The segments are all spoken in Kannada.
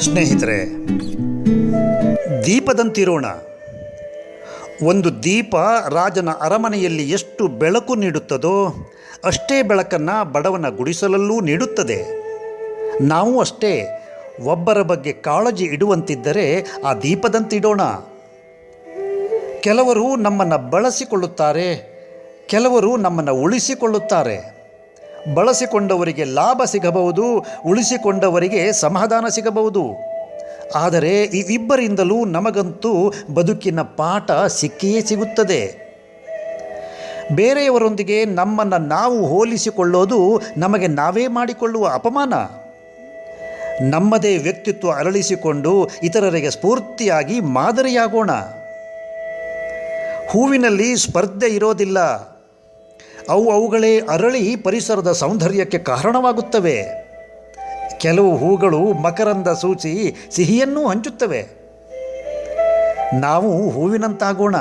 ಸ್ನೇಹಿತರೆ, ದೀಪದಂತಿರೋಣ. ಒಂದು ದೀಪ ರಾಜನ ಅರಮನೆಯಲ್ಲಿ ಎಷ್ಟು ಬೆಳಕು ನೀಡುತ್ತದೋ ಅಷ್ಟೇ ಬೆಳಕನ್ನು ಬಡವನ ಗುಡಿಸಲಲ್ಲೂ ನೀಡುತ್ತದೆ. ನಾವು ಅಷ್ಟೇ ಒಬ್ಬರ ಬಗ್ಗೆ ಕಾಳಜಿ ಇಡುವಂತಿದ್ದರೆ ಆ ದೀಪದಂತಿಡೋಣ. ಕೆಲವರು ನಮ್ಮನ್ನು ಬಳಸಿಕೊಳ್ಳುತ್ತಾರೆ, ಕೆಲವರು ನಮ್ಮನ್ನು ಉಳಿಸಿಕೊಳ್ಳುತ್ತಾರೆ. ಬಳಸಿಕೊಂಡವರಿಗೆ ಲಾಭ ಸಿಗಬಹುದು, ಉಳಿಸಿಕೊಂಡವರಿಗೆ ಸಮಾಧಾನ ಸಿಗಬಹುದು. ಆದರೆ ಈ ಇಬ್ಬರಿಂದಲೂ ನಮಗಂತೂ ಬದುಕಿನ ಪಾಠ ಸಿಕ್ಕಿಯೇ ಸಿಗುತ್ತದೆ. ಬೇರೆಯವರೊಂದಿಗೆ ನಮ್ಮನ್ನು ನಾವು ಹೋಲಿಸಿಕೊಳ್ಳೋದು ನಮಗೆ ನಾವೇ ಮಾಡಿಕೊಳ್ಳುವ ಅಪಮಾನ. ನಮ್ಮದೇ ವ್ಯಕ್ತಿತ್ವ ಅರಳಿಸಿಕೊಂಡು ಇತರರಿಗೆ ಸ್ಫೂರ್ತಿಯಾಗಿ ಮಾದರಿಯಾಗೋಣ. ಹೂವಿನಲ್ಲಿ ಸ್ಪರ್ಧೆ ಇರೋದಿಲ್ಲ, ಅವುಗಳೇ ಅರಳಿ ಪರಿಸರದ ಸೌಂದರ್ಯಕ್ಕೆ ಕಾರಣವಾಗುತ್ತವೆ. ಕೆಲವು ಹೂಗಳು ಮಕರಂದ ಸೂಚಿ ಸಿಹಿಯನ್ನೂ ಹಂಚುತ್ತವೆ. ನಾವು ಹೂವಿನಂತಾಗೋಣ.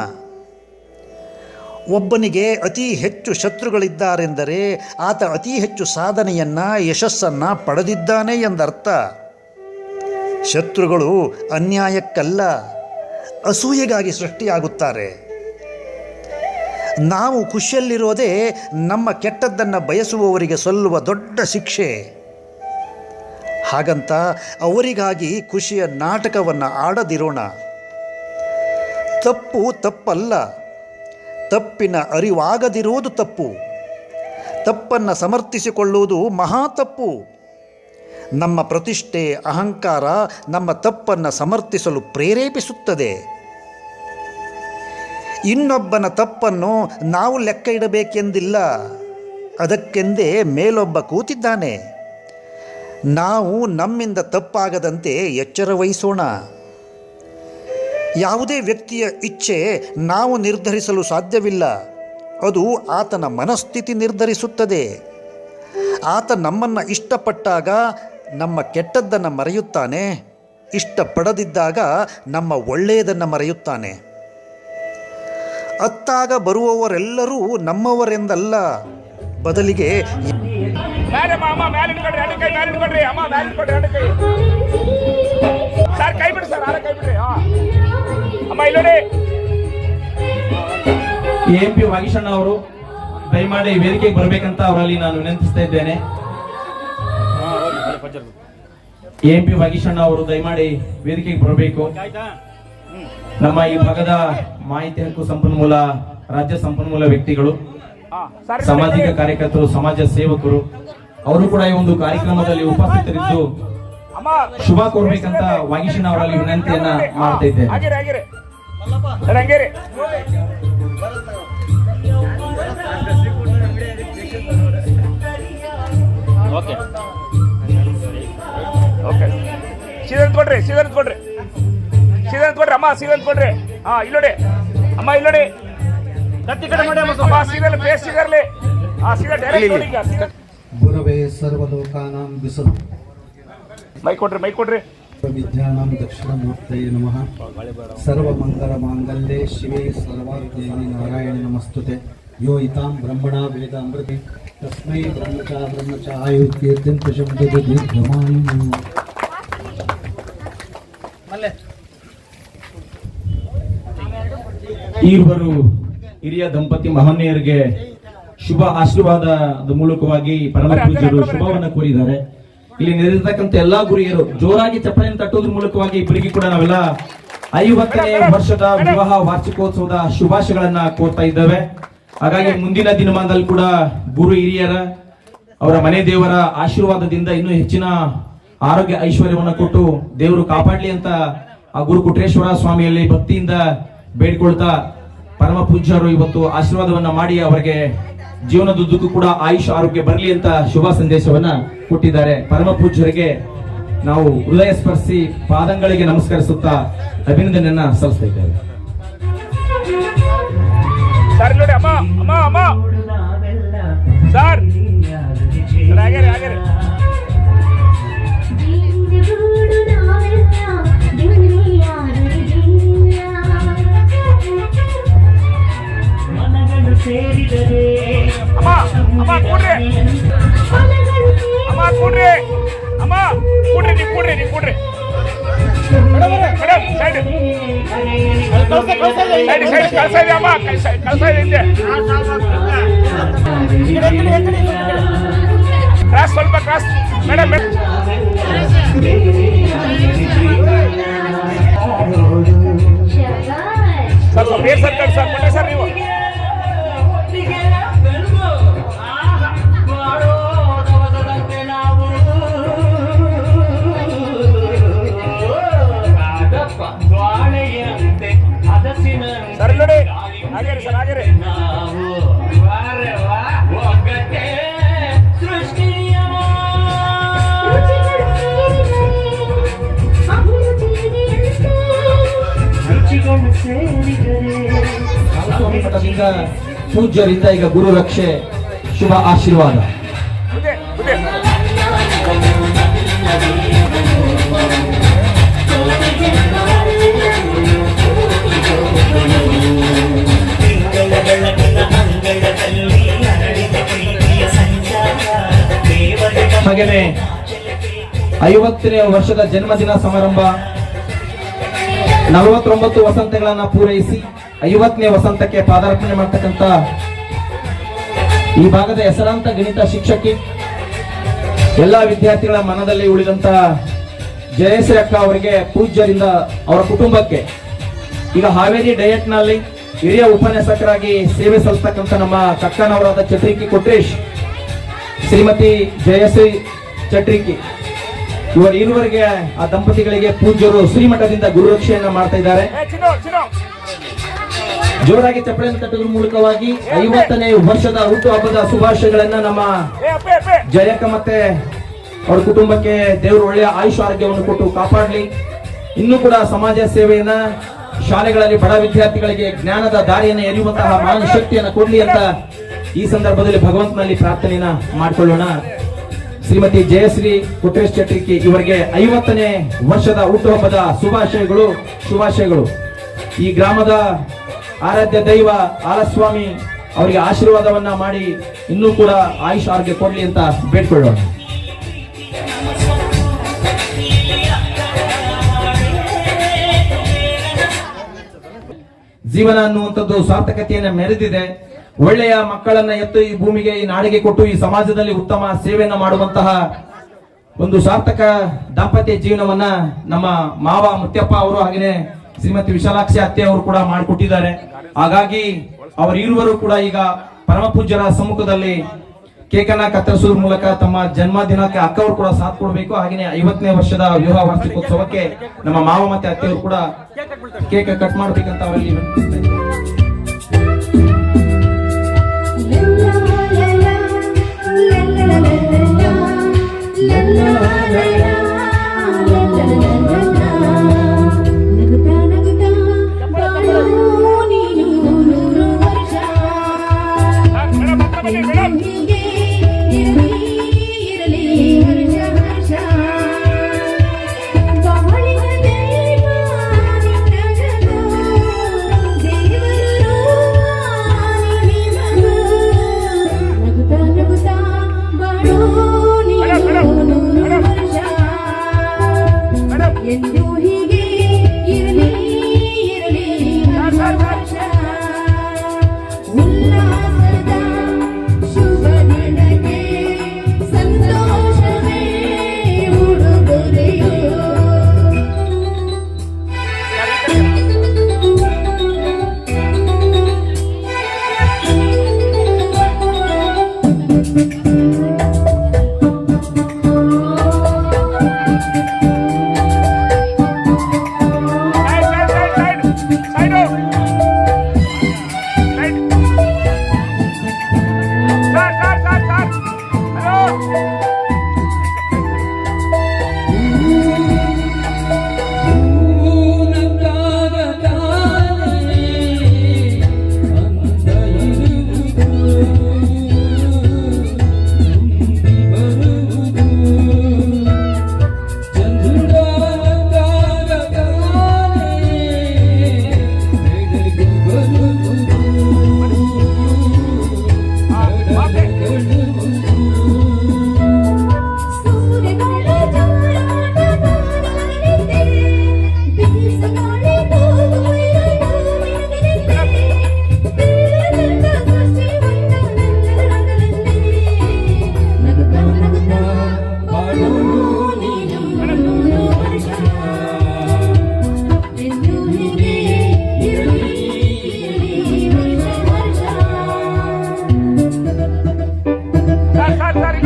ಒಬ್ಬನಿಗೆ ಅತಿ ಹೆಚ್ಚು ಶತ್ರುಗಳಿದ್ದಾರೆಂದರೆ ಆತ ಅತಿ ಹೆಚ್ಚು ಸಾಧನೆಯನ್ನು, ಯಶಸ್ಸನ್ನು ಪಡೆದಿದ್ದಾನೆ ಎಂದರ್ಥ. ಶತ್ರುಗಳು ಅನ್ಯಾಯಕ್ಕಲ್ಲ, ಅಸೂಯೆಗಾಗಿ ಸೃಷ್ಟಿಯಾಗುತ್ತಾರೆ. ನಾವು ಖುಷಿಯಲ್ಲಿರೋದೇ ನಮ್ಮ ಕೆಟ್ಟದ್ದನ್ನು ಬಯಸುವವರಿಗೆ ಸಲ್ಲುವ ದೊಡ್ಡ ಶಿಕ್ಷೆ. ಹಾಗಂತ ಅವರಿಗಾಗಿ ಖುಷಿಯ ನಾಟಕವನ್ನು ಆಡದಿರೋಣ. ತಪ್ಪು ತಪ್ಪಲ್ಲ, ತಪ್ಪಿನ ಅರಿವಾಗದಿರುವುದು ತಪ್ಪು. ತಪ್ಪನ್ನು ಸಮರ್ಥಿಸಿಕೊಳ್ಳುವುದು ಮಹಾ ತಪ್ಪು. ನಮ್ಮ ಪ್ರತಿಷ್ಠೆ, ಅಹಂಕಾರ ನಮ್ಮ ತಪ್ಪನ್ನು ಸಮರ್ಥಿಸಲು ಪ್ರೇರೇಪಿಸುತ್ತದೆ. ಇನ್ನೊಬ್ಬನ ತಪ್ಪನ್ನು ನಾವು ಲೆಕ್ಕ ಇಡಬೇಕೆಂದಿಲ್ಲ, ಅದಕ್ಕೆಂದೇ ಮೇಲೊಬ್ಬ ಕೂತಿದ್ದಾನೆ. ನಾವು ನಮ್ಮಿಂದ ತಪ್ಪಾಗದಂತೆ ಎಚ್ಚರ ವಹಿಸೋಣ. ಯಾವುದೇ ವ್ಯಕ್ತಿಯ ಇಚ್ಛೆ ನಾವು ನಿರ್ಧರಿಸಲು ಸಾಧ್ಯವಿಲ್ಲ, ಅದು ಆತನ ಮನಸ್ಥಿತಿ ನಿರ್ಧರಿಸುತ್ತದೆ. ಆತ ನಮ್ಮನ್ನು ಇಷ್ಟಪಟ್ಟಾಗ ನಮ್ಮ ಕೆಟ್ಟದ್ದನ್ನು ಮರೆಯುತ್ತಾನೆ, ಇಷ್ಟಪಡದಿದ್ದಾಗ ನಮ್ಮ ಒಳ್ಳೆಯದನ್ನು ಮರೆಯುತ್ತಾನೆ. ಅತ್ತಾಗ ಬರುವವರೆಲ್ಲರೂ ನಮ್ಮವರೆಂದಲ್ಲ, ಬದಲಿಗೆ ಎಂ.ಪಿ. ವಾಗೀಶಣ್ಣ ಅವರು ದಯಮಾಡಿ ವೇದಿಕೆಗೆ ಬರಬೇಕಂತ ಅವರಲ್ಲಿ ನಾನು ವಿನಂತಿಸ್ತಾ ಇದ್ದೇನೆ. ಎಂ.ಪಿ. ವಾಗೀಶಣ್ಣ ಅವರು ದಯಮಾಡಿ ವೇದಿಕೆಗೆ ಬರಬೇಕು. ನಮ್ಮ ಈ ಭಾಗದ ಮಾಹಿತಿ ಹಕ್ಕು ಸಂಪನ್ಮೂಲ, ರಾಜ್ಯ ಸಂಪನ್ಮೂಲ ವ್ಯಕ್ತಿಗಳು, ಸಾಮಾಜಿಕ ಕಾರ್ಯಕರ್ತರು, ಸಮಾಜ ಸೇವಕರು ಅವರು ಕೂಡ ಈ ಒಂದು ಕಾರ್ಯಕ್ರಮದಲ್ಲಿ ಉಪಸ್ಥಿತರಿದ್ದು ಶುಭ ಕೋರ್ಬೇಕಂತ ವಾಗೀಶಣ್ಣ ಅವರಲ್ಲಿ ವಿನಂತಿಯನ್ನ ಮಾಡ್ತಾ ಇದ್ದೇನೆ. ಅಮ್ಮ ಸೀದನ್ ಕೊಡ್ರಿ. ಇಲ್ಲೋಡಿ ಅಮ್ಮ, ಇಲ್ಲೋಡಿ ಗುರವೇ ಸರ್ವಲೋಕಾನಾಂ ವಿಸರು ಮೈ ಕೊಡ್ರಿ. ವಿದ್ಯಾನಾಂ ದಕ್ಷಿಣಮೂರ್ತಯೇ ನಮಃ. ಸರ್ವಮಂಗಲ ಮಾಂಗಲ್ಯೆ ಶಿವೆ ಸರ್ವಾರ್ಥೇನಿ ನಾರಾಯಣಿ ನಮಸ್ತುತೆ. ಯೋ ಇತಾಂ ಬ್ರಹ್ಮಣಾ ವೇದ ಅಮೃತೆ ತಸ್ಮೈ ಬ್ರಹ್ಮಚ ಆಯುರ್ಕೀರ್ತಿಂ ಪ್ರಶಂಸತೆ ದೀರ್ಘಮಾಯು. ಈರುವರು ಹಿರಿಯ ದಂಪತಿ ಮಹನೀಯರಿಗೆ ಶುಭ ಆಶೀರ್ವಾದದ ಮೂಲಕವಾಗಿ ಪರಮ ಪೂಜ್ಯರು ಶುಭವನ್ನು ಕೋರಿದ್ದಾರೆ. ಇಲ್ಲಿ ನೆರೆದಿರ್ತಕ್ಕಂಥ ಎಲ್ಲಾ ಗುರಿಯರು ಜೋರಾಗಿ ಚಪ್ಪಲಿಯನ್ನು ತಟ್ಟುವುದರ ಮೂಲಕವಾಗಿ ಇಬ್ಬರಿಗೆ ಕೂಡ ನಾವೆಲ್ಲ 50ನೇ ವರ್ಷದ ವಿವಾಹ ವಾರ್ಷಿಕೋತ್ಸವದ ಶುಭಾಶಯಗಳನ್ನ ಕೋರ್ತಾ ಇದ್ದೇವೆ. ಹಾಗಾಗಿ ಮುಂದಿನ ದಿನಮಾನದಲ್ಲಿ ಕೂಡ ಗುರು ಹಿರಿಯರ ಅವರ ಮನೆ ದೇವರ ಆಶೀರ್ವಾದದಿಂದ ಇನ್ನೂ ಹೆಚ್ಚಿನ ಆರೋಗ್ಯ ಐಶ್ವರ್ಯವನ್ನು ಕೊಟ್ಟು ದೇವರು ಕಾಪಾಡಲಿ ಅಂತ ಆ ಗುರು ಕುಟ್ರೇಶ್ವರ ಸ್ವಾಮಿಯಲ್ಲಿ ಭಕ್ತಿಯಿಂದ ಬೇಡಿಕೊಳ್ತಾ ಪರಮ ಪೂಜ್ಯರು ಇವತ್ತು ಆಶೀರ್ವಾದವನ್ನ ಮಾಡಿ ಅವರಿಗೆ ಜೀವನದುದ್ದಕ್ಕೂ ಕೂಡ ಆಯುಷ್ ಆರೋಗ್ಯ ಬರಲಿ ಅಂತ ಶುಭ ಸಂದೇಶವನ್ನ ಕೊಟ್ಟಿದ್ದಾರೆ. ಪರಮ ಪೂಜ್ಯರಿಗೆ ನಾವು ಹೃದಯ ಸ್ಪರ್ಶಿ ಪಾದಂಗಳಿಗೆ ನಮಸ್ಕರಿಸುತ್ತಾ ಅಭಿನಂದನೆಯನ್ನ ಸಲ್ಲಿಸ್ತಾ ಇದ್ದೇವೆ. ಅಮ್ಮ ಕೂಡ್ರಿ ಮೇಡಮ್ ಸೈಡ್ ಕಳ್ಸ ಇದೆ ಅಮ್ಮ, ಕಳ್ಸ ಇದೆ ಹಿಂದೆ. ಕ್ರಾಸ್, ಸ್ವಲ್ಪ ಕ್ರಾಸ್ ಮೇಡಮ್. ಸ್ವಲ್ಪ ಬೇರೆ ಸರ್ಕಲ್ ಸರ್, ಕೊಟ್ಟೆ ಸರ್ ನೀವು. ಸರ್ ನೋಡಿ, ಹಾಗೇರಿ ಸರ್, ಹಾಗೇರಿ. ಸ್ವಾಮಿ ಮಠದಿಂದ ಪೂಜ್ಯರಿಂದ ಈಗ ಗುರು ರಕ್ಷೆ, ಶುಭ ಆಶೀರ್ವಾದ. ಹಾಗೇನೆ 50ನೇ ವರ್ಷದ ಜನ್ಮದಿನ ಸಮಾರಂಭ, 49 ವಸಂತಗಳನ್ನ ಪೂರೈಸಿ 50ನೇ ವಸಂತಕ್ಕೆ ಪಾದಾರ್ಪಣೆ ಮಾಡ್ತಕ್ಕಂಥ ಈ ಭಾಗದ ಹೆಸರಾಂತ ಗಣಿತ ಶಿಕ್ಷಕಿ, ಎಲ್ಲಾ ವಿದ್ಯಾರ್ಥಿಗಳ ಮನದಲ್ಲಿ ಉಳಿದಂತ ಜಯಶ್ರೀ ಅಕ್ಕ ಅವರಿಗೆ, ಪೂಜ್ಯರಿಂದ ಅವರ ಕುಟುಂಬಕ್ಕೆ, ಈಗ ಹಾವೇರಿ ಡಯಟ್ ನಲ್ಲಿ ಹಿರಿಯ ಉಪನ್ಯಾಸಕರಾಗಿ ಸೇವೆ ಸಲ್ಲಿಸತಕ್ಕಂಥ ನಮ್ಮ ಕಕ್ಕನವರಾದ ಚಟ್ರಿಕಿ ಕೊಟ್ರೇಶ್, ಶ್ರೀಮತಿ ಜಯಶ್ರೀ ಚಟ್ರಿಕಿ, ಇರುವರೆಗೆ ಆ ದಂಪತಿಗಳಿಗೆ ಪೂಜ್ಯರು ಶ್ರೀಮಠದಿಂದ ಗುರುರಕ್ಷೆಯನ್ನ ಮಾಡ್ತಾ ಇದ್ದಾರೆ. ಜೋರಾಗಿ ಚಪ್ಪಳೆಯನ್ನು ತಟ್ಟುವುದರ ಮೂಲಕವಾಗಿ 50ನೇ ವರ್ಷದ ಹುಟ್ಟುಹಬ್ಬದ ಶುಭಾಶಯಗಳನ್ನ ನಮ್ಮ ಜಯಕ್ಕ ಮತ್ತೆ ಅವರ ಕುಟುಂಬಕ್ಕೆ ದೇವರು ಒಳ್ಳೆಯ ಆಯುಷ್ ಆರೋಗ್ಯವನ್ನು ಕೊಟ್ಟು ಕಾಪಾಡಲಿ. ಇನ್ನೂ ಕೂಡ ಸಮಾಜ ಸೇವೆಯನ್ನ, ಶಾಲೆಗಳಲ್ಲಿ ಬಡ ವಿದ್ಯಾರ್ಥಿಗಳಿಗೆ ಜ್ಞಾನದ ದಾರಿಯನ್ನು ಎರೆಯುವಂತಹ ಮಹಾನ್ ಶಕ್ತಿಯನ್ನು ಕೊಡ್ಲಿ ಅಂತ ಈ ಸಂದರ್ಭದಲ್ಲಿ ಭಗವಂತನಲ್ಲಿ ಪ್ರಾರ್ಥನೆಯನ್ನ ಮಾಡಿಕೊಳ್ಳೋಣ. ಶ್ರೀಮತಿ ಜಯಶ್ರೀ ಕೊಟ್ರೇಶ್ ಚಟ್ರಿಕಿ ಇವರಿಗೆ 50ನೇ ವರ್ಷದ ಹುಟ್ಟುಹಬ್ಬದ ಶುಭಾಶಯಗಳು. ಈ ಗ್ರಾಮದ ಆರಾಧ್ಯ ದೈವ ಆಲಸ್ವಾಮಿ ಅವರಿಗೆ ಆಶೀರ್ವಾದವನ್ನ ಮಾಡಿ ಇನ್ನೂ ಕೂಡ ಆಯುಷ್ ಆರೋಗ್ಯ ಕೊಡ್ಲಿ ಅಂತ ಬೇಡ್ಕೊಳ್ಳೋಣ. ಜೀವನ ಅನ್ನುವಂಥದ್ದು ಸಾರ್ಥಕತೆಯನ್ನ ಮೆರೆದಿದೆ. ಒಳ್ಳೆಯ ಮಕ್ಕಳನ್ನ ಎತ್ತು ಈ ಭೂಮಿಗೆ, ಈ ನಾಡಿಗೆ ಕೊಟ್ಟು ಈ ಸಮಾಜದಲ್ಲಿ ಉತ್ತಮ ಸೇವೆಯನ್ನ ಮಾಡುವಂತಹ ಒಂದು ಸಾರ್ಥಕ ದಾಂಪತ್ಯ ಜೀವನವನ್ನ ನಮ್ಮ ಮಾವ ಮುತ್ಯಪ್ಪ ಅವರು ಹಾಗೇನೆ ಶ್ರೀಮತಿ ವಿಶಾಲಾಕ್ಷಿ ಅತ್ತೆ ಅವರು ಕೂಡ ಮಾಡಿಕೊಟ್ಟಿದ್ದಾರೆ. ಹಾಗಾಗಿ ಅವರಿರುವರು ಕೂಡ ಈಗ ಪರಮ ಪೂಜ್ಯರ ಸಮ್ಮುಖದಲ್ಲಿ ಕೇಕನ್ನ ಕತ್ತರಿಸುವ ಮೂಲಕ ತಮ್ಮ ಜನ್ಮದಿನಕ್ಕೆ ಅಕ್ಕವರು ಕೂಡ ಸಾಥ್ ಕೊಡಬೇಕು. ಹಾಗೇನೆ 50ನೇ ವರ್ಷದ ವಿವಾಹ ವಾರ್ಷಿಕೋತ್ಸವಕ್ಕೆ ನಮ್ಮ ಮಾವ ಮತ್ತೆ ಅತ್ತೆಯವರು ಕೂಡ ಕೇಕ್ ಕಟ್ ಮಾಡಬೇಕಂತ ಅವರಲ್ಲಿ ವಿನಂತಿಸ್ತಾ ಇದ್ದಾರೆ.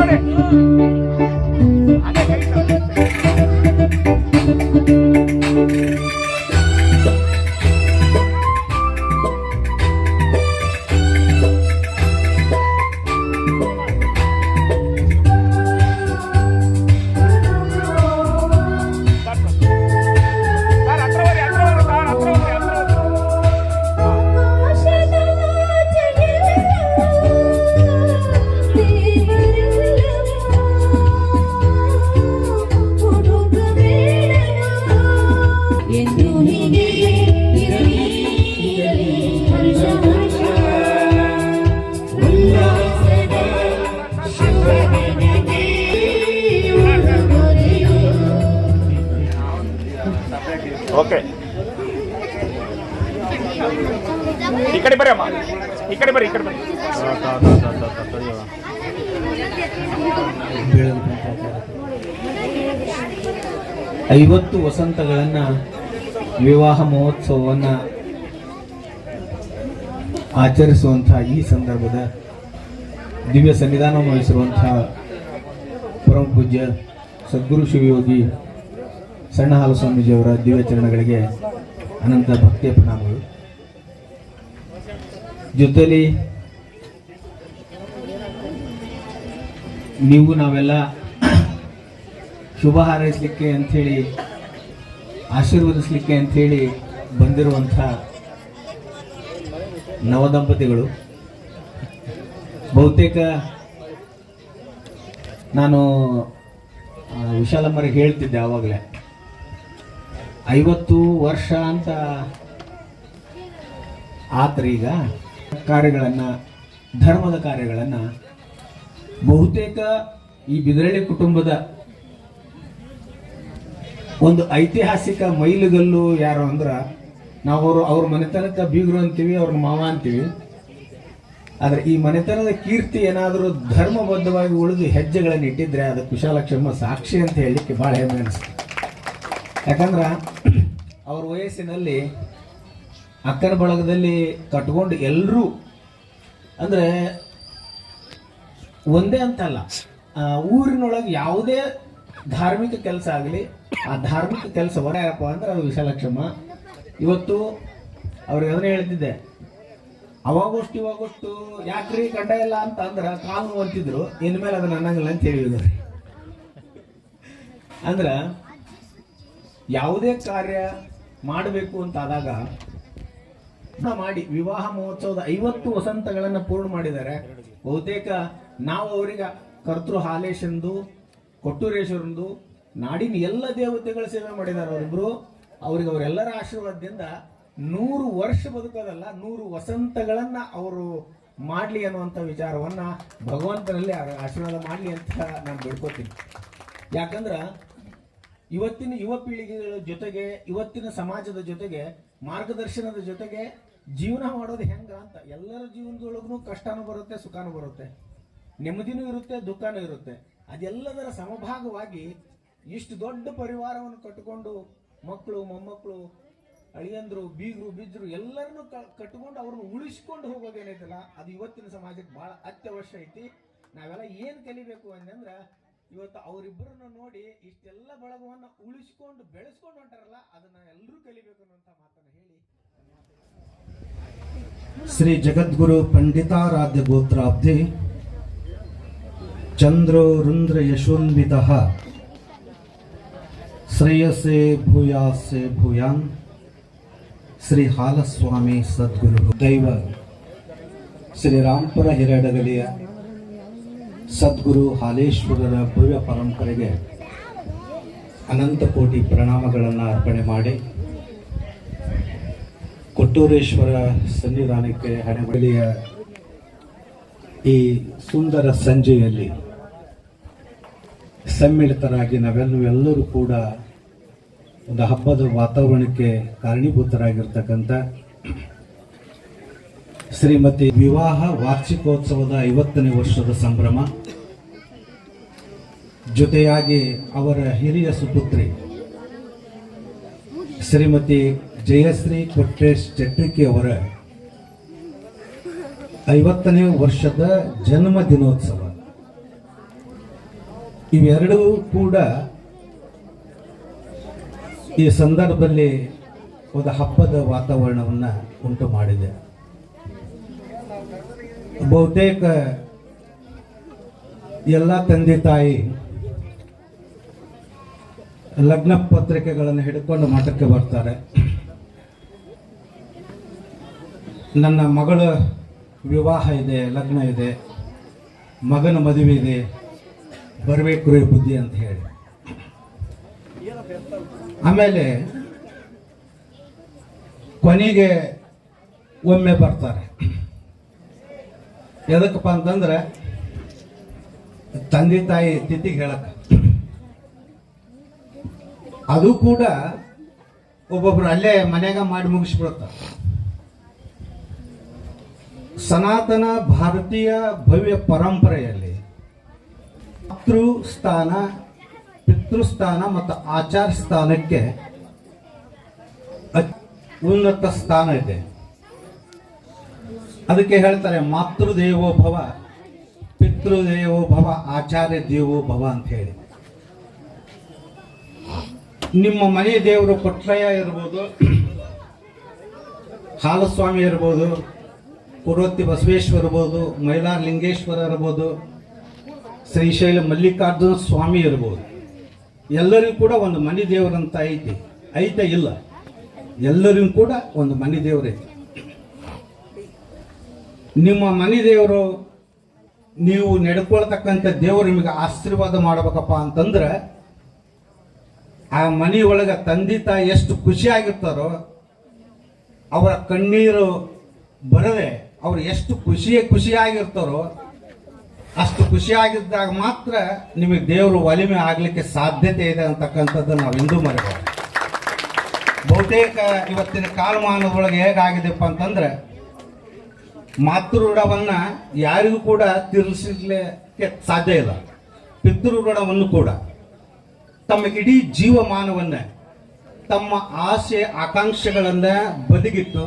ನೋಡಿ ಅದೇ ಕೈ ಸರ್ ಹತ್ರ ಹೋಗಿ ಸರ್ ಹತ್ರ ಹೋಗಿ ಓಕೆ ಈ ಕಡೆ ಬರ್ರಿ ಅಮ್ಮ ಈ ಕಡೆ ಬರ್ರಿ ಬೇಳದ ಪಂಚಾಯತ್ 50 ವಸಂತಗಳನ್ನ ವಿವಾಹ ಮಹೋತ್ಸವವನ್ನ ಆಚರಿಸುವಂತಹ ಈ ಸಂದರ್ಭದ ದಿವ್ಯ ಸನ್ನಿಧಾನವನ್ನು ವಹಿಸಿರುವಂತಹ ಪರಮ ಪೂಜ್ಯ ಸದ್ಗುರು ಶಿವಯೋಗಿ ಸಣ್ಣ ಹಾಲು ಸ್ವಾಮೀಜಿಯವರ ದಿವ್ಯ ಚರಣಗಳಿಗೆ ಅನಂತ ಭಕ್ತಿಯ ಪ್ರಣಾಮಗಳು. ಜೊತೆಲಿ ನೀವು ನಾವೆಲ್ಲ ಶುಭ ಹಾರೈಸಲಿಕ್ಕೆ ಅಂಥೇಳಿ ಆಶೀರ್ವದಿಸಲಿಕ್ಕೆ ಅಂಥೇಳಿ ಬಂದಿರುವಂಥ ನವದಂಪತಿಗಳು. ಬಹುತೇಕ ನಾನು ವಿಶಾಲಮ್ಮರಿಗೆ ಹೇಳ್ತಿದ್ದೆ ಆವಾಗಲೇ 50 ವರ್ಷ ಅಂತ ಆತ್ರಿ. ಈಗ ಕಾರ್ಯಗಳನ್ನು, ಧರ್ಮದ ಕಾರ್ಯಗಳನ್ನು ಬಹುತೇಕ ಈ ಬಿದರಳ್ಳಿ ಕುಟುಂಬದ ಒಂದು ಐತಿಹಾಸಿಕ ಮೈಲುಗಲ್ಲು ಯಾರು ಅಂದ್ರೆ ನಾವು ಅವ್ರ ಮನೆತನಕ್ಕೆ ಬೀಗರು ಅಂತೀವಿ, ಅವ್ರನ್ನ ಮಾವ ಅಂತೀವಿ. ಆದರೆ ಈ ಮನೆತನದ ಕೀರ್ತಿ ಏನಾದರೂ ಧರ್ಮಬದ್ಧವಾಗಿ ಉಳಿದು ಹೆಜ್ಜೆಗಳನ್ನು ಇಟ್ಟಿದ್ರೆ ಅದು ಕುಶಾಲಕ್ಷಮ್ಮ ಸಾಕ್ಷಿ ಅಂತ ಹೇಳಲಿಕ್ಕೆ ಭಾಳ ಹೆಮ್ಮೆ ಅನಿಸ್ತು. ಯಾಕಂದ್ರೆ ಅವ್ರ ವಯಸ್ಸಿನಲ್ಲಿ ಅಕ್ಕನ ಬಳಗದಲ್ಲಿ ಕಟ್ಕೊಂಡು ಎಲ್ಲರೂ ಅಂದರೆ ಒಂದೇ ಅಂತಲ್ಲ, ಊರಿನೊಳಗೆ ಯಾವುದೇ ಧಾರ್ಮಿಕ ಕೆಲಸ ಆಗಲಿ ಆ ಧಾರ್ಮಿಕ ಕೆಲಸ ಯಾರಪ್ಪ ಅಂದ್ರೆ ಅದು ವಿಶಾಲಕ್ಷಮ್ಮ. ಇವತ್ತು ಅವ್ರಿಗೆ ಅದನ್ನೇ ಹೇಳ್ತಿದ್ದೆ, ಅವಾಗೋಷ್ಟು ಇವಾಗೋಷ್ಟು ಯಾಕ್ರಿ ಕಂಡ ಇಲ್ಲ ಅಂತ ಅಂದ್ರೆ ಕಾಲು ಅಂತಿದ್ರು, ಇನ್ಮೇಲೆ ಅದನ್ನ ಅನ್ನಂಗಿಲ್ಲ ಅಂತ ಹೇಳಿದ್ರು. ಅಂದ್ರೆ ಯಾವುದೇ ಕಾರ್ಯ ಮಾಡಬೇಕು ಅಂತ ಆದಾಗ ಮಾಡಿ ವಿವಾಹ ಮಹೋತ್ಸವದ 50 ವಸಂತಗಳನ್ನು ಪೂರ್ಣ ಮಾಡಿದ್ದಾರೆ. ಬಹುತೇಕ ನಾವು ಅವರಿಗೆ ಕರ್ತೃ ಹಾಲೇಶಂದು, ಕೊಟ್ಟೂರೇಶ್ವರಂದು, ನಾಡಿನ ಎಲ್ಲ ದೇವತೆಗಳ ಸೇವೆ ಮಾಡಿದ್ದಾರೆ ಅವರಿಬ್ರು. ಅವ್ರಿಗೆ ಅವರೆಲ್ಲರ ಆಶೀರ್ವಾದದಿಂದ 100 ವರ್ಷ ಬದುಕೋದಲ್ಲ, 100 ವಸಂತಗಳನ್ನ ಅವರು ಮಾಡಲಿ ಅನ್ನುವಂಥ ವಿಚಾರವನ್ನ ಭಗವಂತನಲ್ಲಿ ಆಶೀರ್ವಾದ ಮಾಡಲಿ ಅಂತ ನಾನು ಬೇಡ್ಕೋತೀನಿ. ಯಾಕಂದ್ರೆ ಇವತ್ತಿನ ಯುವ ಪೀಳಿಗೆಗಳ ಜೊತೆಗೆ, ಇವತ್ತಿನ ಸಮಾಜದ ಜೊತೆಗೆ, ಮಾರ್ಗದರ್ಶನದ ಜೊತೆಗೆ ಜೀವನ ಮಾಡೋದು ಹೆಂಗ ಅಂತ. ಎಲ್ಲರ ಜೀವನದೊಳಗೂ ಕಷ್ಟನೂ ಬರುತ್ತೆ, ಸುಖನೂ ಬರುತ್ತೆ, ನೆಮ್ಮದಿನೂ ಇರುತ್ತೆ, ದುಃಖನೂ ಇರುತ್ತೆ. ಅದೆಲ್ಲದರ ಸಮಭಾಗವಾಗಿ ಇಷ್ಟು ದೊಡ್ಡ ಪರಿವಾರವನ್ನು ಕಟ್ಟಿಕೊಂಡು ಮಕ್ಕಳು, ಮೊಮ್ಮಕ್ಕಳು, ಅಳಿಯಂದ್ರು, ಬೀಗರು, ಬಿಜ್ರು ಎಲ್ಲರನ್ನು ಕಟ್ಟಿಕೊಂಡು ಅವ್ರನ್ನ ಉಳಿಸ್ಕೊಂಡು ಹೋಗೋದೇನೈತಲ್ಲ, ಅದು ಇವತ್ತಿನ ಸಮಾಜಕ್ಕೆ ಬಹಳ ಅತ್ಯವಶ್ಯ ಐತಿ. ನಾವೆಲ್ಲ ಏನು ಕಲಿಬೇಕು ಅಂತಂದ್ರೆ ಇವತ್ತು ಅವರಿಬ್ಬರನ್ನ ನೋಡಿ ಇಷ್ಟೆಲ್ಲ ಬಳಗವನ್ನ ಉಳಿಸ್ಕೊಂಡು ಬೆಳೆಸ್ಕೊಂಡು ಹೊಂಟಾರಲ್ಲ, ಅದನ್ನ ಎಲ್ಲರೂ ಕಲಿಬೇಕು ಅನ್ನುವಂಥ ಮಾತನ್ನು ಹೇಳಿ ಶ್ರೀ ಜಗದ್ಗುರು ಪಂಡಿತಾರಾಧ್ಯ ಗೋತ್ರಾಬ್ಧಿ ಚಂದ್ರೋ ರುಂದ್ರ ಯಶೋನ್ವಿತ ಶ್ರೇಯಸೆ ಭೂಯಾಸೆ ಭೂಯಾನ್ ಶ್ರೀ ಹಾಲಸ್ವಾಮಿ ಸದ್ಗುರು ದೈವ ಶ್ರೀ ರಾಂಪುರ ಹಿರೇಡಗಲಿಯ ಸದ್ಗುರು ಹಾಲೇಶ್ವರರ ಭವ್ಯ ಪರಂಪರೆಗೆ ಅನಂತ ಕೋಟಿ ಪ್ರಣಾಮಗಳನ್ನು ಅರ್ಪಣೆ ಮಾಡಿ, ಕೊಟ್ಟೂರೇಶ್ವರ ಸನ್ನಿಧಾನಕ್ಕೆ ಹಣೆಬಲಿಯ ಈ ಸುಂದರ ಸಂಜೆಯಲ್ಲಿ ಸಮ್ಮಿಳಿತರಾಗಿ ನಾವೆಲ್ಲರೂ ಕೂಡ ಒಂದು ಹಬ್ಬದ ವಾತಾವರಣಕ್ಕೆ ಕಾರಣೀಭೂತರಾಗಿರ್ತಕ್ಕಂಥ ಶ್ರೀಮತಿ ವಿವಾಹ ವಾರ್ಷಿಕೋತ್ಸವದ 50ನೇ ವರ್ಷದ ಸಂಭ್ರಮ, ಜೊತೆಯಾಗಿ ಅವರ ಹಿರಿಯ ಸುಪುತ್ರಿ ಶ್ರೀಮತಿ ಜಯಶ್ರೀ ಕೊಟ್ರೇಶ್ ಚಟ್ರಿಕಿ ಅವರ 50ನೇ ವರ್ಷದ ಜನ್ಮ ದಿನೋತ್ಸವ ಇವೆರಡೂ ಕೂಡ ಈ ಸಂದರ್ಭದಲ್ಲಿ ಒಂದು ಹಬ್ಬದ ವಾತಾವರಣವನ್ನು ಉಂಟು ಮಾಡಿದೆ. ಬಹುತೇಕ ಎಲ್ಲ ತಂದೆ ತಾಯಿ ಲಗ್ನ ಪತ್ರಿಕೆಗಳನ್ನು ಹಿಡ್ಕೊಂಡು ಮಠಕ್ಕೆ ಬರ್ತಾರೆ. ನನ್ನ ಮಗಳ ವಿವಾಹ ಇದೆ, ಲಗ್ನ ಇದೆ, ಮಗನ ಮದುವೆ ಇದೆ, ಬರಬೇಕು ರೀ ಬುದ್ಧಿ ಅಂತ ಹೇಳಿ. ಆಮೇಲೆ ಕೊನೆಗೆ ಒಮ್ಮೆ ಬರ್ತಾರೆ. ಎದಕ್ಕಪ್ಪ ಅಂತಂದ್ರೆ ತಂದೆ ತಾಯಿ ತಿಥಿಗೆ ಹೇಳಕ್ಕ. ಅದು ಕೂಡ ಒಬ್ಬೊಬ್ರು ಅಲ್ಲೇ ಮನೆಯಾಗ ಮಾಡಿ ಮುಗಿಸ್ಬಿಡುತ್ತಾರೆ. ಸನಾತನ ಭಾರತೀಯ ಭವ್ಯ ಪರಂಪರೆಯಲ್ಲಿ ಮಾತೃಸ್ಥಾನ, ಪಿತೃಸ್ಥಾನ ಮತ್ತು ಆಚಾರ್ಯ ಸ್ಥಾನಕ್ಕೆ ಉನ್ನತ ಸ್ಥಾನ ಇದೆ. ಅದಕ್ಕೆ ಹೇಳ್ತಾರೆ ಮಾತೃದೇವೋ ಭವ, ಪಿತೃದೇವೋ ಭವ, ಆಚಾರ್ಯ ದೇವೋ ಭವ ಅಂತ ಹೇಳಿ. ನಿಮ್ಮ ಮನೆ ದೇವರು ಕೊಟ್ರಯ್ಯ ಇರ್ಬೋದು, ಹಾಲಸ್ವಾಮಿ ಇರ್ಬೋದು, ಕುರುವತ್ತಿ ಬಸವೇಶ್ವರ ಇರ್ಬೋದು, ಮೈಲಾರ ಲಿಂಗೇಶ್ವರ ಇರ್ಬೋದು, ಶ್ರೀಶೈಲ ಮಲ್ಲಿಕಾರ್ಜುನ ಸ್ವಾಮಿ ಇರ್ಬೋದು. ಎಲ್ಲರಿಗೂ ಕೂಡ ಒಂದು ಮನೆ ದೇವರಂತ ಐತೆ ಇಲ್ಲ, ಎಲ್ಲರಿಗೂ ಕೂಡ ಒಂದು ಮನೆ ದೇವರೈತಿ. ನಿಮ್ಮ ಮನೆ ದೇವರು, ನೀವು ನಡ್ಕೊಳ್ತಕ್ಕಂಥ ದೇವರು ನಿಮಗೆ ಆಶೀರ್ವಾದ ಮಾಡ್ಬೇಕಪ್ಪ ಅಂತಂದ್ರೆ ಆ ಮನೆಯೊಳಗೆ ತಂದೆ ತಾಯಿ ಎಷ್ಟು ಖುಷಿಯಾಗಿರ್ತಾರೋ, ಅವರ ಕಣ್ಣೀರು ಬರದೆ ಅವ್ರು ಎಷ್ಟು ಖುಷಿಯಾಗಿರ್ತಾರೋ ಅಷ್ಟು ಖುಷಿಯಾಗಿದ್ದಾಗ ಮಾತ್ರ ನಿಮಗೆ ದೇವರು ಒಲಿಮೆ ಆಗಲಿಕ್ಕೆ ಸಾಧ್ಯತೆ ಇದೆ ಅಂತಕ್ಕಂಥದ್ದು ನಾವು ಎಂದೂ ಮರೆಯಬಾರದು. ಬಹುತೇಕ ಇವತ್ತಿನ ಕಾಲಮಾನದೊಳಗೆ ಹೇಗಾಗಿದೆಪ್ಪ ಅಂತಂದ್ರೆ ಮಾತೃ ಋಣವನ್ನ ಯಾರಿಗೂ ಕೂಡ ತೀರಿಸಲಿಕ್ಕೆ ಸಾಧ್ಯ ಇಲ್ಲ. ಪಿತೃ ಋಣವನ್ನು ಕೂಡ ತಮ್ಮ ಇಡೀ ಜೀವಮಾನವನ್ನ ತಮ್ಮ ಆಸೆ ಆಕಾಂಕ್ಷೆಗಳನ್ನ ಬದಿಗಿಟ್ಟು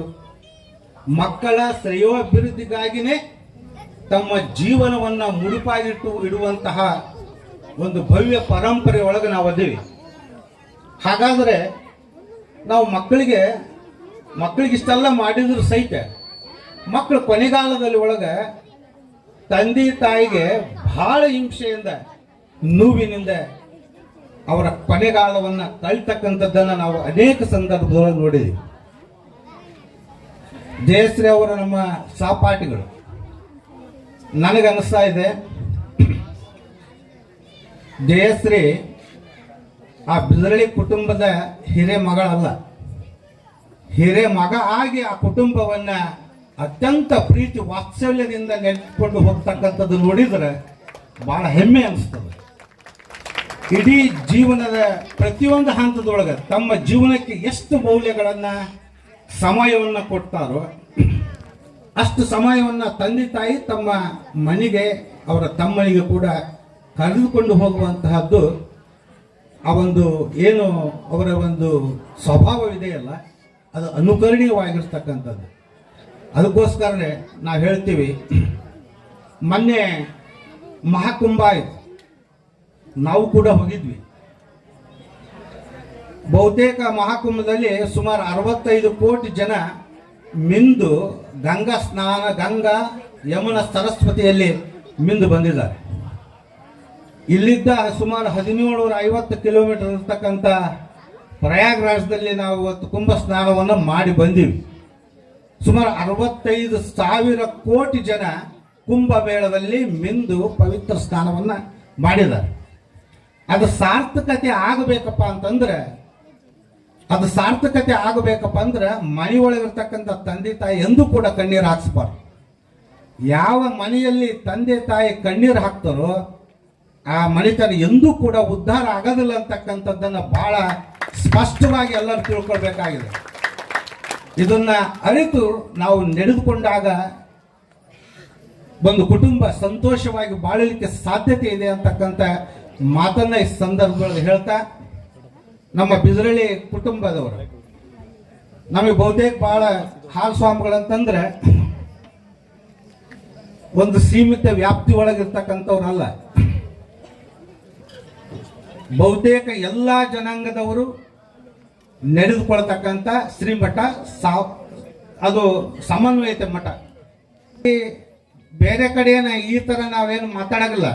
ಮಕ್ಕಳ ಶ್ರೇಯೋಭಿವೃದ್ಧಿಗಾಗಿನೇ ತಮ್ಮ ಜೀವನವನ್ನ ಮುಡಿಪಾಗಿಟ್ಟು ಇಡುವಂತಹ ಒಂದು ಭವ್ಯ ಪರಂಪರೆ ಒಳಗೆ ನಾವು ಅದೇವಿ. ಹಾಗಾದ್ರೆ ನಾವು ಮಕ್ಕಳಿಗೆ ಇಷ್ಟೆಲ್ಲ ಮಾಡಿದ್ರು ಸಹಿತ ಮಕ್ಕಳು ಕೊನೆಗಾಲದಲ್ಲಿ ಒಳಗೆ ತಂದೆ ತಾಯಿಗೆ ಬಹಳ ಹಿಂಸೆಯಿಂದ, ನೋವಿನಿಂದ ಅವರ ಕೊನೆಗಾಲವನ್ನ ಕಳ್ತಕ್ಕಂಥದ್ದನ್ನು ನಾವು ಅನೇಕ ಸಂದರ್ಭದೊಳಗೆ ನೋಡಿದ್ದೀವಿ. ಜಯಶ್ರೀ ಅವರು ನಮ್ಮ ಸಹಪಾಠಿಗಳು. ನನಗನ್ನಿಸ್ತಾ ಇದೆ ಜಯಶ್ರೀ ಆ ಬಿದರಳಿ ಕುಟುಂಬದ ಹಿರೇ ಮಗಳಲ್ಲ, ಹಿರೇ ಮಗ ಆಗಿ ಆ ಕುಟುಂಬವನ್ನ ಅತ್ಯಂತ ಪ್ರೀತಿ ವಾತ್ಸಲ್ಯದಿಂದ ನೆನೆದುಕೊಂಡು ಹೋಗ್ತಕ್ಕಂಥದ್ದು ನೋಡಿದ್ರೆ ಬಹಳ ಹೆಮ್ಮೆ ಅನಿಸ್ತದೆ. ಇಡೀ ಜೀವನದ ಪ್ರತಿಯೊಂದು ಹಂತದೊಳಗೆ ತಮ್ಮ ಜೀವನಕ್ಕೆ ಎಷ್ಟು ಮೌಲ್ಯಗಳನ್ನ ಸಮಯವನ್ನ ಕೊಡ್ತಾರೋ ಅಷ್ಟು ಸಮಯವನ್ನ ತಂದೆ ತಾಯಿ ತಮ್ಮ ಮನೆಗೆ ಅವರ ತಮ್ಮನಿಗೆ ಕೂಡ ಕರೆದುಕೊಂಡು ಹೋಗುವಂತಹದ್ದು ಆ ಒಂದು ಏನು ಅವರ ಒಂದು ಸ್ವಭಾವವಿದೆಯಲ್ಲ ಅದು ಅನುಕರಣೀಯವಾಗಿರ್ತಕ್ಕಂಥದ್ದು. ಅದಕ್ಕೋಸ್ಕರನೇ ನಾವು ಹೇಳ್ತೀವಿ, ಮೊನ್ನೆ ಮಹಾಕುಂಭ ಆಯಿತು, ನಾವು ಕೂಡ ಹೋಗಿದ್ವಿ. ಬಹುತೇಕ ಮಹಾಕುಂಭದಲ್ಲಿ ಸುಮಾರು 65 ಕೋಟಿ ಜನ ಮಿಂದು ಗಂಗಾ ಸ್ನಾನ, ಗಂಗಾ ಯಮುನಾ ಸರಸ್ವತಿಯಲ್ಲಿ ಮಿಂದು ಬಂದಿದ್ದಾರೆ. ಇಲ್ಲಿದ್ದ ಸುಮಾರು 1750 ಕಿಲೋಮೀಟರ್ ಇರ್ತಕ್ಕಂಥ ಪ್ರಯಾಗ್ರಾಜ್ದಲ್ಲಿ ನಾವು ಇವತ್ತು ಕುಂಭ ಸ್ನಾನವನ್ನು ಮಾಡಿ ಬಂದೀವಿ. ಸುಮಾರು 65,000 ಕೋಟಿ ಜನ ಕುಂಭಮೇಳದಲ್ಲಿ ಮಿಂದು ಪವಿತ್ರ ಸ್ನಾನವನ್ನು ಮಾಡಿದ್ದಾರೆ. ಅದು ಸಾರ್ಥಕತೆ ಆಗಬೇಕಪ್ಪ ಅಂತಂದ್ರೆ ಮನೆಯೊಳಗಿರ್ತಕ್ಕಂಥ ತಂದೆ ತಾಯಿ ಎಂದೂ ಕೂಡ ಕಣ್ಣೀರು ಹಾಕ್ಸ್ಬಾರ್ದು. ಯಾವ ಮನೆಯಲ್ಲಿ ತಂದೆ ತಾಯಿ ಕಣ್ಣೀರು ಹಾಕ್ತಾರೋ ಆ ಮನೆತನ ಎಂದೂ ಕೂಡ ಉದ್ಧಾರ ಆಗೋದಿಲ್ಲ ಅಂತಕ್ಕಂಥದ್ದನ್ನು ಬಹಳ ಸ್ಪಷ್ಟವಾಗಿ ಎಲ್ಲರೂ ತಿಳ್ಕೊಳ್ಬೇಕಾಗಿದೆ. ಇದನ್ನ ಅರಿತು ನಾವು ನಡೆದುಕೊಂಡಾಗ ಒಂದು ಕುಟುಂಬ ಸಂತೋಷವಾಗಿ ಬಾಳಲಿಕ್ಕೆ ಸಾಧ್ಯತೆ ಇದೆ ಅಂತಕ್ಕಂಥ ಮಾತನ್ನ ಈ ಸಂದರ್ಭದಲ್ಲಿ ಹೇಳ್ತಾ, ನಮ್ಮ ಬಿದರಳಿ ಕುಟುಂಬದವರು ನಮಗೆ ಬಹುತೇಕ ಬಹಳ ಹಾಲು ಸ್ವಾಮಿಗಳಂತಂದ್ರೆ ಒಂದು ಸೀಮಿತ ವ್ಯಾಪ್ತಿ ಒಳಗಿರ್ತಕ್ಕಂಥವ್ರಲ್ಲ. ಬಹುತೇಕ ಎಲ್ಲ ಜನಾಂಗದವರು ನಡೆದುಕೊಳ್ತಕ್ಕಂಥ ಶ್ರೀಮಠ ಅದು ಸಮನ್ವಯತೆ ಮಠ. ಈ ಬೇರೆ ಕಡೆನ ಈ ಥರ ನಾವೇನು ಮಾತಾಡೋಲ್ಲ.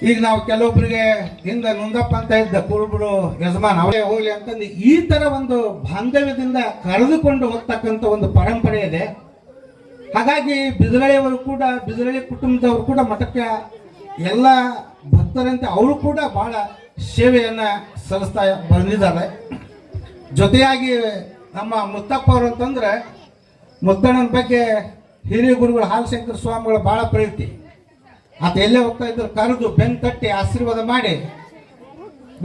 ಈಗ ನಾವು ಕೆಲವೊಬ್ಬರಿಗೆ ಹಿಂದೆ ನೊಂದಪ್ಪ ಅಂತ ಇದ್ದ ಕುರುಬರು ಯಜಮಾನ್ ಅವರೇ ಹೋಗ್ಲಿ ಅಂತಂದು ಈ ಥರ ಒಂದು ಬಾಂಧವ್ಯದಿಂದ ಕರೆದುಕೊಂಡು ಹೋಗ್ತಕ್ಕಂಥ ಒಂದು ಪರಂಪರೆ ಇದೆ. ಹಾಗಾಗಿ ಬಿದರಳ್ಳಿಯವರು ಕೂಡ, ಬಿದರಳ್ಳಿ ಕುಟುಂಬದವರು ಕೂಡ ಮಠಕ್ಕೆ ಎಲ್ಲ ಭಕ್ತರಂತೆ ಅವರು ಕೂಡ ಬಹಳ ಸೇವೆಯನ್ನು ಸಲ್ಲಿಸ್ತಾ ಬಂದಿದ್ದಾರೆ. ಜೊತೆಯಾಗಿ ನಮ್ಮ ಮುತ್ತಪ್ಪ ಅವರು ಅಂತಂದ್ರೆ ಮುತ್ತಣ್ಣನ ಬಗ್ಗೆ ಹಿರಿಯ ಗುರುಗಳು ಹಾಲಶಂಕರ ಸ್ವಾಮಿಗಳು ಬಹಳ ಪ್ರೀತಿ. ಆತ ಎಲ್ಲೇ ಹೋಗ್ತಾ ಇದ್ರು ಕರೆದು ಬೆನ್ನು ತಟ್ಟಿ ಆಶೀರ್ವಾದ ಮಾಡಿ,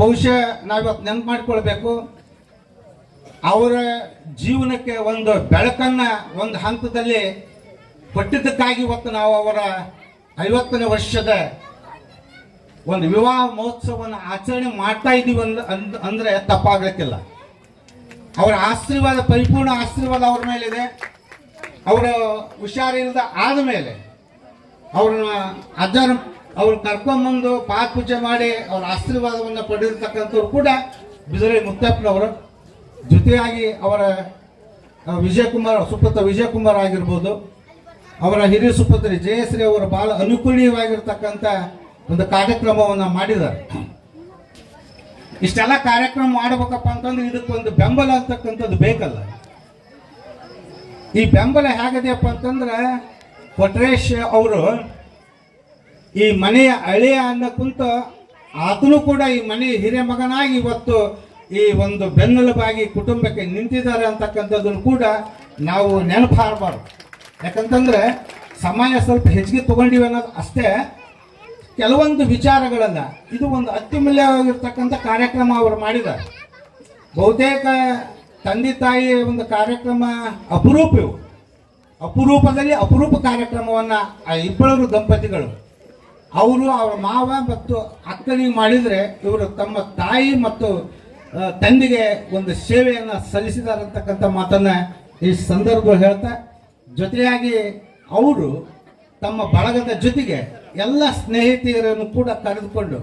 ಬಹುಶಃ ನಾವಿವತ್ತು ನೆನಪು ಮಾಡಿಕೊಳ್ಬೇಕು. ಅವರ ಜೀವನಕ್ಕೆ ಒಂದು ಬೆಳಕನ್ನ ಒಂದು ಹಂತದಲ್ಲಿ ಕೊಟ್ಟಿದ್ದಕ್ಕಾಗಿ ಇವತ್ತು ನಾವು ಅವರ 50ನೇ ವರ್ಷದ ಒಂದು ವಿವಾಹ ಮಹೋತ್ಸವವನ್ನು ಆಚರಣೆ ಮಾಡ್ತಾ ಇದ್ದೀವಿ ಅಂದ್ರೆ ತಪ್ಪಾಗಲಿಕ್ಕಿಲ್ಲ. ಅವರ ಆಶೀರ್ವಾದ, ಪರಿಪೂರ್ಣ ಆಶೀರ್ವಾದ ಅವ್ರ ಮೇಲಿದೆ. ಅವರ ಹುಷಾರಿಲ್ಲದ ಆದ ಮೇಲೆ ಅವ್ರನ್ನ ಅಜ್ಜನ ಅವ್ರು ಕರ್ಕೊಂಬಂದು ಪಾದ ಪೂಜೆ ಮಾಡಿ ಅವ್ರ ಆಶೀರ್ವಾದವನ್ನು ಪಡೆದಿರ್ತಕ್ಕಂಥವ್ರು ಕೂಡ ಬಿದರಳ್ಳಿ ಮುತ್ತಪ್ಪನವರು. ಜೊತೆಯಾಗಿ ಅವರ ವಿಜಯಕುಮಾರ್, ಸುಪುತ್ರ ವಿಜಯಕುಮಾರ್ ಆಗಿರ್ಬೋದು, ಅವರ ಹಿರಿಯ ಸುಪುತ್ರಿ ಜಯಶ್ರೀ ಅವರು ಬಹಳ ಅನುಕೂಲವಾಗಿರ್ತಕ್ಕಂಥ ಒಂದು ಕಾರ್ಯಕ್ರಮವನ್ನು ಮಾಡಿದ್ದಾರೆ. ಇಷ್ಟೆಲ್ಲ ಕಾರ್ಯಕ್ರಮ ಮಾಡಬೇಕಪ್ಪ ಅಂತಂದ್ರೆ ಇದಕ್ಕೊಂದು ಬೆಂಬಲ ಅಂತಕ್ಕಂಥದ್ದು ಬೇಕಲ್ಲ. ಈ ಬೆಂಬಲ ಹೇಗದೆಯಪ್ಪ ಅಂತಂದ್ರೆ ಕೊಟ್ರೇಶ್ ಅವರು ಈ ಮನೆಯ ಹಳೆಯ ಅನ್ನ ಕುಂತ ಆತನು ಕೂಡ ಈ ಮನೆ ಹಿರಿಯ ಮಗನಾಗಿ ಇವತ್ತು ಈ ಒಂದು ಬೆನ್ನೆಲುಬಾಗಿ ಕುಟುಂಬಕ್ಕೆ ನಿಂತಿದ್ದಾರೆ ಅಂತಕ್ಕಂಥದ್ದನ್ನು ಕೂಡ ನಾವು ನೆನಪಾರಬಾರ್ದು. ಯಾಕಂತಂದ್ರೆ ಸಮಯ ಸ್ವಲ್ಪ ಹೆಚ್ಚಿಗೆ ತಗೊಂಡಿವಿ ಅನ್ನೋದು ಅಷ್ಟೇ. ಕೆಲವೊಂದು ವಿಚಾರಗಳನ್ನ ಇದು ಒಂದು ಅತ್ಯಮೂಲ್ಯವಾಗಿರ್ತಕ್ಕಂಥ ಕಾರ್ಯಕ್ರಮ ಅವರು ಮಾಡಿದ್ದಾರೆ. ಬಹುತೇಕ ತಂದೆ ತಾಯಿಯ ಒಂದು ಕಾರ್ಯಕ್ರಮ ಅಪರೂಪವು, ಅಪರೂಪದಲ್ಲಿ ಅಪರೂಪ ಕಾರ್ಯಕ್ರಮವನ್ನು ಆ ಇಬ್ಬರು ದಂಪತಿಗಳು ಅವರು ಅವರ ಮಾವ ಮತ್ತು ಅಕ್ಕನಿಗೆ ಮಾಡಿದರೆ ಇವರು ತಮ್ಮ ತಾಯಿ ಮತ್ತು ತಂದೆಗೆ ಒಂದು ಸೇವೆಯನ್ನು ಸಲ್ಲಿಸಿದ್ದಾರೆ ಅಂತಕ್ಕಂಥ ಮಾತನ್ನ ಈ ಸಂದರ್ಭ ಹೇಳ್ತಾ, ಜೊತೆಯಾಗಿ ಅವರು ತಮ್ಮ ಬಳಗದ ಜೊತೆಗೆ ಎಲ್ಲ ಸ್ನೇಹಿತೆಯರನ್ನು ಕೂಡ ಕರೆದುಕೊಂಡು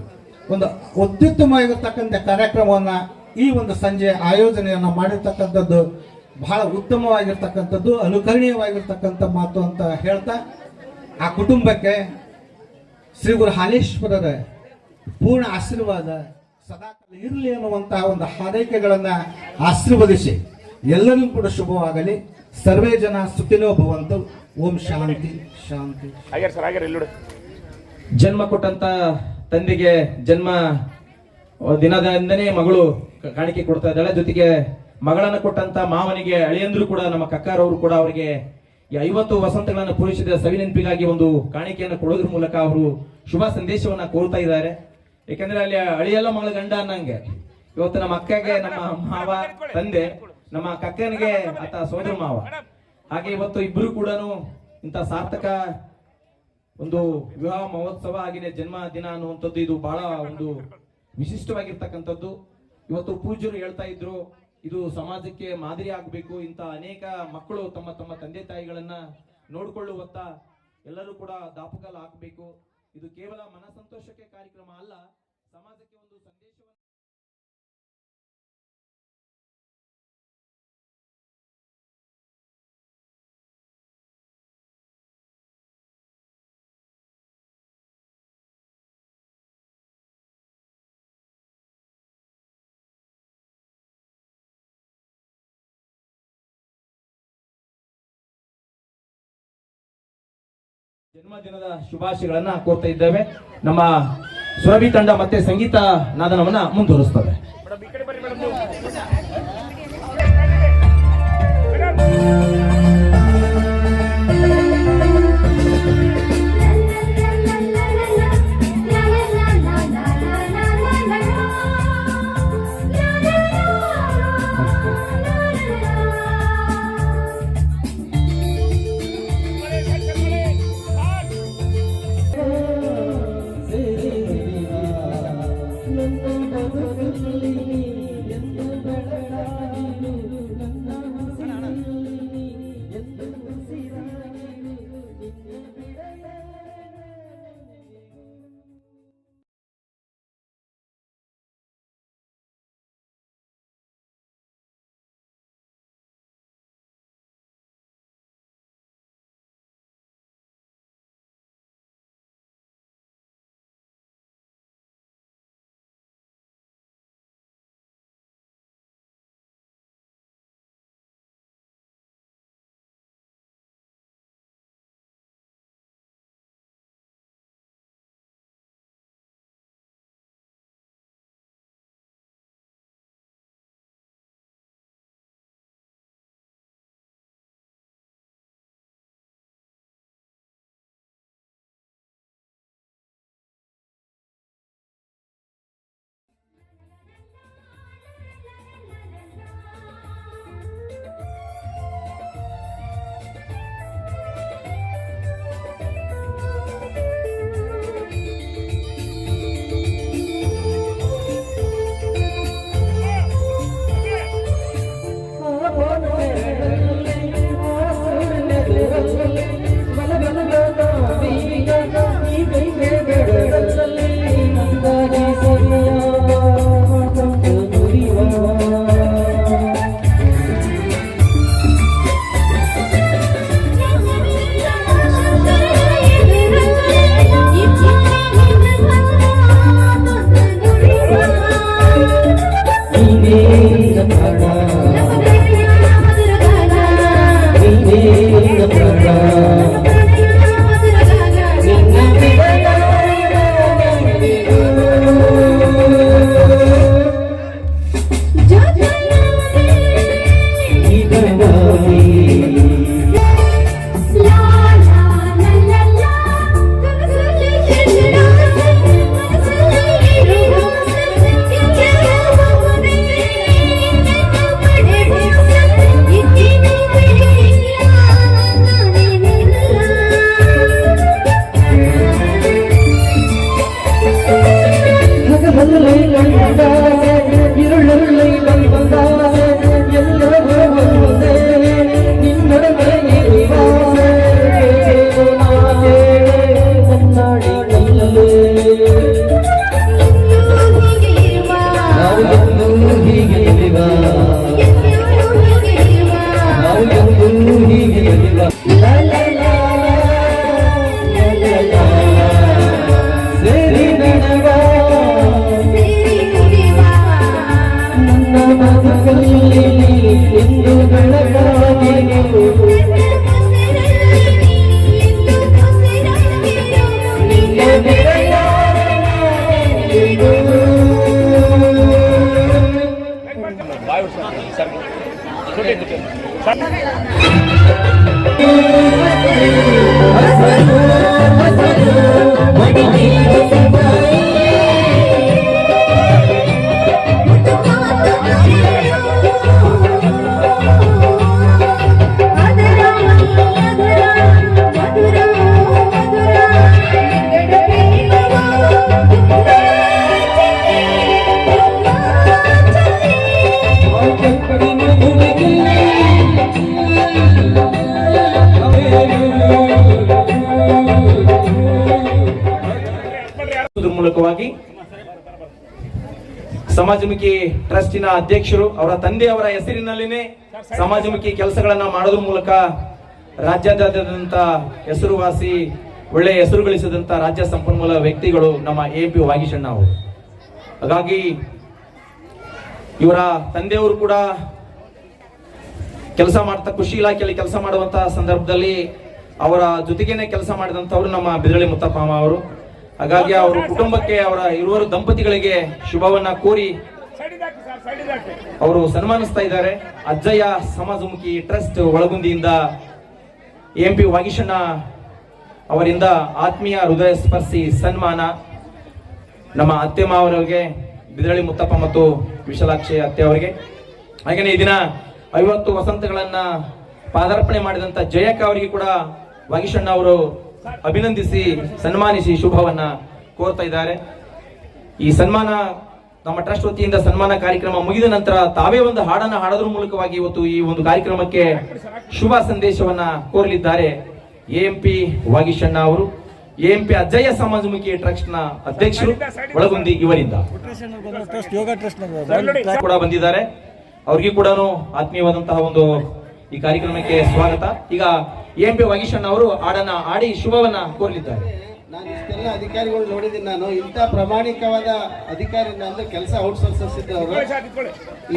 ಒಂದು ಅತ್ಯುತ್ತಮವಾಗಿರ್ತಕ್ಕಂಥ ಕಾರ್ಯಕ್ರಮವನ್ನು ಈ ಒಂದು ಸಂಜೆ ಆಯೋಜನೆಯನ್ನು ಮಾಡಿರ್ತಕ್ಕಂಥದ್ದು ಬಹಳ ಉತ್ತಮವಾಗಿರ್ತಕ್ಕಂಥದ್ದು, ಅನುಕರಣೀಯವಾಗಿರ್ತಕ್ಕಂಥ ಮಾತು ಅಂತ ಹೇಳ್ತಾ, ಆ ಕುಟುಂಬಕ್ಕೆ ಶ್ರೀ ಗುರು ಹಾಲೇಶ್ವರರ ಪೂರ್ಣ ಆಶೀರ್ವಾದ ಸದಾಕಾಲ ಇರಲಿ ಅನ್ನುವಂತಹ ಒಂದು ಹಾರೈಕೆಗಳನ್ನು ಆಶೀರ್ವದಿಸಿ ಎಲ್ಲರಿಗೂ ಕೂಡ ಶುಭವಾಗಲಿ. ಸರ್ವೇ ಜನ ಸುಖಿನೋ ಭವಂತು. ಓಂ ಶಾಂತಿ ಶಾಂತಿ. ಜನ್ಮ ಕೊಟ್ಟಂತ ತಂದೆಗೆ ಜನ್ಮ ದಿನದಿಂದನೇ ಮಗಳು ಕಾಣಿಕೆ ಕೊಡ್ತಾ ಇದ್ದಾಳೆ. ಜೊತೆಗೆ ಮಗಳನ್ನ ಕೊಟ್ಟಂತ ಮಾವನಿಗೆ ಅಳಿಯಂದ್ರು ಕೂಡ, ನಮ್ಮ ಕಕ್ಕಾರವರು ಕೂಡ ಅವರಿಗೆ ಈ 50 ವಸಂತಗಳನ್ನು ಪೂರೈಸಿದ ಸವಿನೆನಪಿಗಾಗಿ ಒಂದು ಕಾಣಿಕೆಯನ್ನು ಕೊಡೋದ್ರ ಮೂಲಕ ಅವರು ಶುಭ ಸಂದೇಶವನ್ನ ಕೋರ್ತಾ ಇದ್ದಾರೆ. ಯಾಕಂದ್ರೆ ಅಲ್ಲಿ ಅಳಿಯಲ್ಲ ಮಗಳ ಗಂಡ ಅನ್ನಂಗೆ ಇವತ್ತು ನಮ್ಮ ಅಕ್ಕಗೆ ನಮ್ಮ ಮಾವ ತಂದೆ, ನಮ್ಮ ಕಕ್ಕನಿಗೆ ಆತ ಸೋದರ ಮಾವ. ಹಾಗೆ ಇವತ್ತು ಇಬ್ರು ಕೂಡ ಇಂಥ ಸಾರ್ಥಕ ಒಂದು ವಿವಾಹ ಮಹೋತ್ಸವ ಆಗಿನ ಜನ್ಮ ದಿನ ಅನ್ನುವಂಥದ್ದು ಇದು ಬಹಳ ಒಂದು ವಿಶಿಷ್ಟವಾಗಿರ್ತಕ್ಕಂಥದ್ದು. ಇವತ್ತು ಪೂಜ್ಯರು ಹೇಳ್ತಾ ಇದ್ರು, ಇದು ಸಮಾಜಕ್ಕೆ ಮಾದರಿ ಆಗಬೇಕು. ಇಂಥ ಅನೇಕ ಮಕ್ಕಳು ತಮ್ಮ ತಮ್ಮ ತಂದೆ ತಾಯಿಗಳನ್ನ ನೋಡಿಕೊಳ್ಳುವತ್ತ ಎಲ್ಲರೂ ಕೂಡ ದಾಪುಗಾಲ ಹಾಕಬೇಕು. ಇದು ಕೇವಲ ಮನ ಸಂತೋಷಕ್ಕೆ ಕಾರ್ಯಕ್ರಮ ಅಲ್ಲ, ಸಮಾಜಕ್ಕೆ ಒಂದು ಸಂದೇಶವನ್ನು ಜನ್ಮದಿನದ ಶುಭಾಶಯಗಳನ್ನ ಕೋರ್ತಾ ಇದ್ದೇವೆ. ನಮ್ಮ ಸುರಭಿ ತಂಡ ಮತ್ತೆ ಸಂಗೀತ ನಾದನವನ್ನ ಮುಂದುವರಿಸ್ತದೆ. ಎಂದ ಮೂಲಕವಾಗಿ ಸಮಾಜಮುಖಿ ಟ್ರಸ್ಟಿನ ಅಧ್ಯಕ್ಷರು ಅವರ ತಂದೆಯವರ ಹೆಸರಿನಲ್ಲಿನೇ ಸಮಾಜಮುಖಿ ಕೆಲಸಗಳನ್ನ ಮಾಡೋದ್ರ ಮೂಲಕ ರಾಜ್ಯಾದ್ಯಂತ ಹೆಸರುವಾಸಿ ಒಳ್ಳೆಯ ಹೆಸರು ಗಳಿಸಿದಂತ ರಾಜ್ಯ ಸಂಪನ್ಮೂಲ ವ್ಯಕ್ತಿಗಳು ನಮ್ಮ ಎ.ಪಿ. ವಾಗೀಶಣ್ಣ ಅವರು. ಹಾಗಾಗಿ ಇವರ ತಂದೆಯವರು ಕೂಡ ಕೆಲಸ ಮಾಡ್ತಾ ಕೃಷಿ ಇಲಾಖೆಯಲ್ಲಿ ಕೆಲಸ ಮಾಡುವಂತಹ ಸಂದರ್ಭದಲ್ಲಿ ಅವರ ಜೊತೆಗೇನೆ ಕೆಲಸ ಮಾಡಿದಂತವರು ನಮ್ಮ ಬಿದರಳ್ಳಿ ಮುತ್ತಪ್ಪ ಅವರು. ಹಾಗಾಗಿ ಅವರ ಕುಟುಂಬಕ್ಕೆ ಅವರ ಇರುವರು ದಂಪತಿಗಳಿಗೆ ಶುಭವನ್ನ ಕೋರಿ ಅವರು ಸನ್ಮಾನಿಸ್ತಾ ಇದ್ದಾರೆ. ಅಜ್ಜಯ್ಯ ಸಮಾಜಮುಖಿ ಟ್ರಸ್ಟ್ ಒಳಗುಂದಿಯಿಂದ ಎಂ.ಪಿ. ವಾಗೀಶಣ್ಣ ಅವರಿಂದ ಆತ್ಮೀಯ ಹೃದಯ ಸ್ಪರ್ಶಿ ಸನ್ಮಾನ ನಮ್ಮ ಅತ್ತೆ ಮಾವರಿಗೆ ಬಿದರಳ್ಳಿ ಮುತ್ತಪ್ಪ ಮತ್ತು ವಿಶಾಲಾಕ್ಷಿ ಅತ್ತೆ ಅವರಿಗೆ. ಹಾಗೇನೆ ಈ ದಿನ 50 ವಸಂತಗಳನ್ನ ಪಾದಾರ್ಪಣೆ ಮಾಡಿದಂತ ಜಯಕ್ಕ ಅವರಿಗೆ ಕೂಡ ವಾಗೀಶಣ್ಣ ಅವರು ಅಭಿನಂದಿಸಿ ಸನ್ಮಾನಿಸಿ ಶುಭವನ್ನ ಕೋರ್ತಾ ಇದ್ದಾರೆ. ಈ ಸನ್ಮಾನ ನಮ್ಮ ಟ್ರಸ್ಟ್ ವತಿಯಿಂದ ಸನ್ಮಾನ ಕಾರ್ಯಕ್ರಮ ಮುಗಿದ ನಂತರ ತಾವೇ ಒಂದು ಹಾಡನ್ನ ಹಾಡೋದ್ರ ಮೂಲಕವಾಗಿ ಇವತ್ತು ಈ ಒಂದು ಕಾರ್ಯಕ್ರಮಕ್ಕೆ ಶುಭ ಸಂದೇಶವನ್ನ ಕೋರಲಿದ್ದಾರೆ ಎ.ಎಂ.ಪಿ. ವಾಗೀಶಣ್ಣ ಅವರು. ಎ.ಎಂ.ಪಿ. ಅಜ್ಜಯ್ಯ ಸಮಾಜಮುಖಿ ಟ್ರಸ್ಟ್ ನ ಅಧ್ಯಕ್ಷರು ಒಳಗುಂದಿ ಇವರಿಂದ ಕೂಡ ಬಂದಿದ್ದಾರೆ. ಅವ್ರಿಗೆ ಕೂಡ ಆತ್ಮೀಯವಾದಂತಹ ಒಂದು ಈ ಕಾರ್ಯಕ್ರಮಕ್ಕೆ ಸ್ವಾಗತ. ಈಗ ಎಂ.ಪಿ. ವಾಗೀಶಣ್ಣ ಅವರು ಹಾಡನ್ನ ಆಡಿ ಶುಭವನ್ನ ಕೋರಲಿದ್ದಾರೆ. ನಾನು ಇಷ್ಟೆಲ್ಲ ಅಧಿಕಾರಿಗಳು ನೋಡಿದ್ದೀನಿ. ನಾನು ಇಂಥ ಪ್ರಾಮಾಣಿಕವಾದ ಅಧಿಕಾರಿನ ಅಂದ್ರೆ ಕೆಲಸ ಔಟ್ಸೋರ್ಸರ್ಸ್ ಇದ್ದವರು,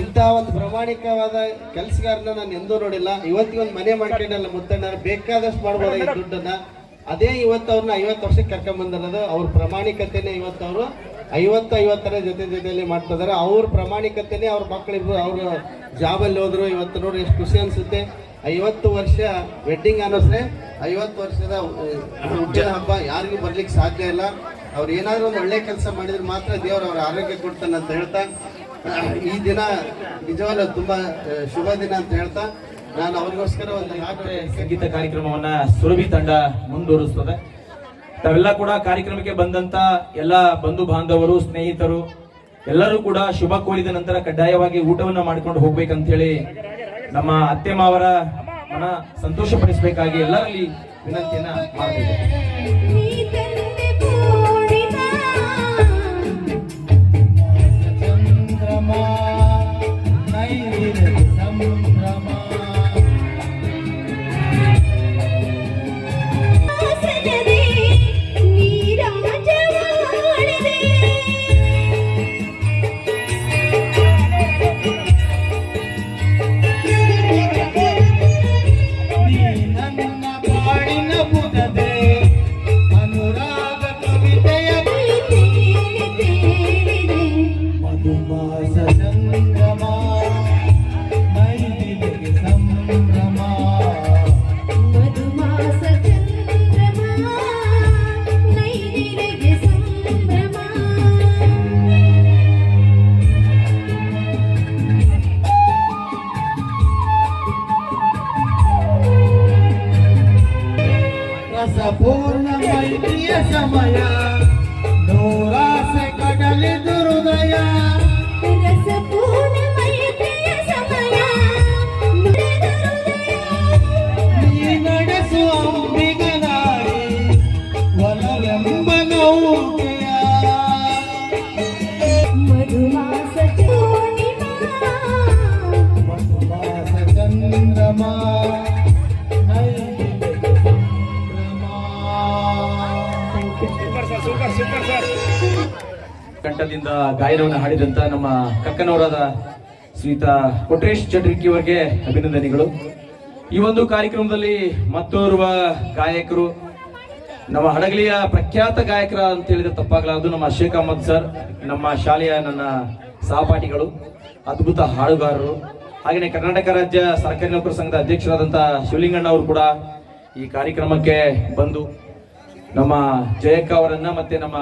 ಇಂಥ ಒಂದು ಪ್ರಾಮಾಣಿಕವಾದ ಕೆಲಸಗಾರನ ನಾನು ಎಂದೂ ನೋಡಿಲ್ಲ. ಇವತ್ತಿಗೆ ಒಂದು ಮನೆ ಮಾಡ್ಕೊಂಡಲ್ಲ ಮುತ್ತಣ್ಣ ಬೇಕಾದಷ್ಟು ಮಾಡ್ಬೋದು ಈ ದುಡ್ಡನ್ನ. ಅದೇ ಇವತ್ತು ಅವ್ರನ್ನ 50 ವರ್ಷಕ್ಕೆ ಕರ್ಕೊಂಡ್ ಬಂದಿರೋದು ಅವ್ರ ಪ್ರಾಮಾಣಿಕತೆನೇ. ಇವತ್ತು ಅವರು 50 ಜೊತೆಯಲ್ಲಿ ಮಾಡ್ತಾ ಇದಾರೆ. ಅವ್ರ ಪ್ರಾಮಾಣಿಕತೆನೇ ಅವ್ರ ಮಕ್ಕಳಿಬ್ರು ಅವ್ರ ಜಾಬಲ್ಲಿ ಹೋದ್ರು. ಇವತ್ತು ನೋಡಿ ಎಷ್ಟು ಖುಷಿ ಅನ್ಸುತ್ತೆ. 50 ವರ್ಷ ವೆಡ್ಡಿಂಗ್ ಆನಿವರ್ಸರಿ, 50 ವರ್ಷದ ಹುಟ್ಟಿದ ಹಬ್ಬ ಯಾರಿಗೂ ಬರ್ಲಿಕ್ಕೆ ಸಾಧ್ಯ ಇಲ್ಲ. ಅವ್ರು ಏನಾದ್ರು ಒಂದು ಒಳ್ಳೆ ಕೆಲಸ ಮಾಡಿದ್ರೆ ಮಾತ್ರ ದೇವರು ಅವ್ರ ಆರೋಗ್ಯ ಕೊಡ್ತಾನೆ ಅಂತ ಹೇಳ್ತಾ, ಈ ದಿನ ನಿಜವಾಗ್ಲೂ ತುಂಬಾ ಶುಭ ದಿನ ಅಂತ ಹೇಳ್ತಾ ನಾನು ಅವ್ರಿಗೋಸ್ಕರ ಒಂದು ಸಂಗೀತ ಕಾರ್ಯಕ್ರಮವನ್ನ ಸುರಭಿ ತಂಡ ಮುಂದುವರಿಸ್ತದೆ. ತಾವೆಲ್ಲ ಕೂಡ ಕಾರ್ಯಕ್ರಮಕ್ಕೆ ಬಂದಂತ ಎಲ್ಲ ಬಂಧು ಬಾಂಧವರು, ಸ್ನೇಹಿತರು ಎಲ್ಲರೂ ಕೂಡ ಶುಭ ಕೋರಿದ ನಂತರ ಕಡ್ಡಾಯವಾಗಿ ಊಟವನ್ನ ಮಾಡ್ಕೊಂಡು ಹೋಗ್ಬೇಕಂತ ಹೇಳಿ ನಮ್ಮ ಅತ್ತೆ ಮಾವರ ಮನ ಸಂತೋಷ ಪಡಿಸಬೇಕಾಗಿ ಎಲ್ಲರಲ್ಲಿ ವಿನಂತಿಯನ್ನ ಮಾಡ್ತಿದ್ದೇವೆ. ಪೂರ್ಣ ಮೈತ್ರಿಯ ಸಮಯ, ನೂರಾಸೆ ಕಡಲಿದು ಹೃದಯ. ರಸಪೂರ್ಣ ಮೈತ್ರಿಯ ಸಮಯ, ನೀ ನಡೆಸುವ ಅಂಬಿಗನಾಡಿ ಒಲವೆಂಬ ನೌಕೆಯ. ಮಧುಮಾಸ ಪೂರ್ಣಿಮಾ, ಮಧುಮಾಸ ಚಂದ್ರಮಾ, ಕಂಠದಿಂದ ಗಾಯನವನ್ನು ಹಾಡಿದಂತ ನಮ್ಮ ಕಕ್ಕನವರಾದ ಶ್ರೀಯುತ ಕೊಟ್ರೇಶ್ ಚಟ್ರಿಕಿ ಅವರಿಗೆ ಅಭಿನಂದನೆಗಳು. ಈ ಒಂದು ಕಾರ್ಯಕ್ರಮದಲ್ಲಿ ಮತ್ತೋರ್ವ ಗಾಯಕರು, ನಮ್ಮ ಹಡಗಲಿಯ ಪ್ರಖ್ಯಾತ ಗಾಯಕರ ಅಂತ ಹೇಳಿದ್ರೆ ತಪ್ಪಾಗಲಾರದು, ನಮ್ಮ ಶೇಖ್ ಅಹಮದ್ ಸರ್, ನಮ್ಮ ಶಾಲೆಯ ನನ್ನ ಸಹಪಾಠಿಗಳು, ಅದ್ಭುತ ಹಾಡುಗಾರರು. ಹಾಗೆಯೇ ಕರ್ನಾಟಕ ರಾಜ್ಯ ಸರ್ಕಾರಿ ನೌಕರ ಸಂಘದ ಅಧ್ಯಕ್ಷರಾದಂತಹ ಶಿವಲಿಂಗಣ್ಣ ಅವರು ಕೂಡ ಈ ಕಾರ್ಯಕ್ರಮಕ್ಕೆ ಬಂದು ನಮ್ಮ ಜಯಕ್ಕ ಅವರನ್ನ ಮತ್ತೆ ನಮ್ಮ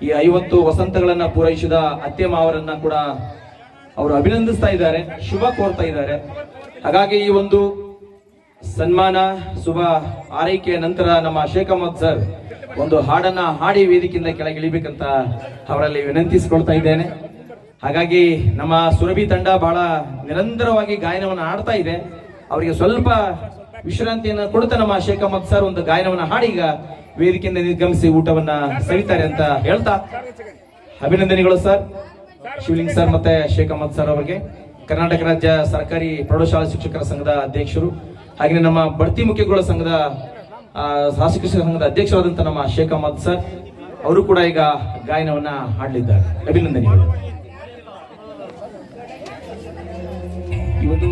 ಈ 50 ವಸಂತಗಳನ್ನ ಪೂರೈಸಿದ ಅತ್ತೆ ಮಾವರನ್ನ ಕೂಡ ಅವರು ಅಭಿನಂದಿಸ್ತಾ ಇದ್ದಾರೆ, ಶುಭ ಕೋರ್ತಾ ಇದ್ದಾರೆ. ಹಾಗಾಗಿ ಈ ಒಂದು ಸನ್ಮಾನ ಶುಭ ಆರೈಕೆಯ ನಂತರ ನಮ್ಮ ಶೇಖ್ ಅಹಮದ್ ಸರ್ ಒಂದು ಹಾಡನ್ನ ಹಾಡಿ ವೇದಿಕೆಯಿಂದ ಕೆಳಗಿಳಿಬೇಕಂತ ಅವರಲ್ಲಿ ವಿನಂತಿಸಿಕೊಳ್ತಾ ಇದ್ದೇನೆ. ಹಾಗಾಗಿ ನಮ್ಮ ಸುರಭಿ ತಂಡ ಬಹಳ ನಿರಂತರವಾಗಿ ಗಾಯನವನ್ನು ಹಾಡ್ತಾ ಇದೆ. ಅವರಿಗೆ ಸ್ವಲ್ಪ ವಿಶ್ರಾಂತಿಯನ್ನು ಕೊಡುತ್ತಾ ನಮ್ಮ ಶೇಖ್ ಅಹಮದ್ ಸರ್ ಒಂದು ಗಾಯನವನ್ನು ಹಾಡಿ ಈಗ ವೇದಿಕೆಯಿಂದ ನಿರ್ಗಮಿಸಿ ಊಟವನ್ನ ಸವಿತಾರೆ ಅಂತ ಹೇಳ್ತಾ ಅಭಿನಂದನೆಗಳು ಸರ್ ಶಿವಲಿಂಗ್ ಸರ್ ಮತ್ತೆ ಶೇಖ್ ಅಹಮದ್ ಸರ್ ಅವರಿಗೆ. ಕರ್ನಾಟಕ ರಾಜ್ಯ ಸರ್ಕಾರಿ ಪ್ರೌಢಶಾಲಾ ಶಿಕ್ಷಕರ ಸಂಘದ ಅಧ್ಯಕ್ಷರು ಹಾಗೆ ನಮ್ಮ ಬಡ್ತಿ ಮುಖ್ಯಗಳ ಸಂಘದ ಶಿಕ್ಷಕರ ಸಂಘದ ಅಧ್ಯಕ್ಷರಾದಂತ ನಮ್ಮ ಶೇಖ್ ಅಹಮದ್ ಸರ್ ಅವರು ಕೂಡ ಈಗ ಗಾಯನವನ್ನ ಹಾಡಲಿದ್ದಾರೆ. ಅಭಿನಂದನೆಗಳು. ಇವತ್ತು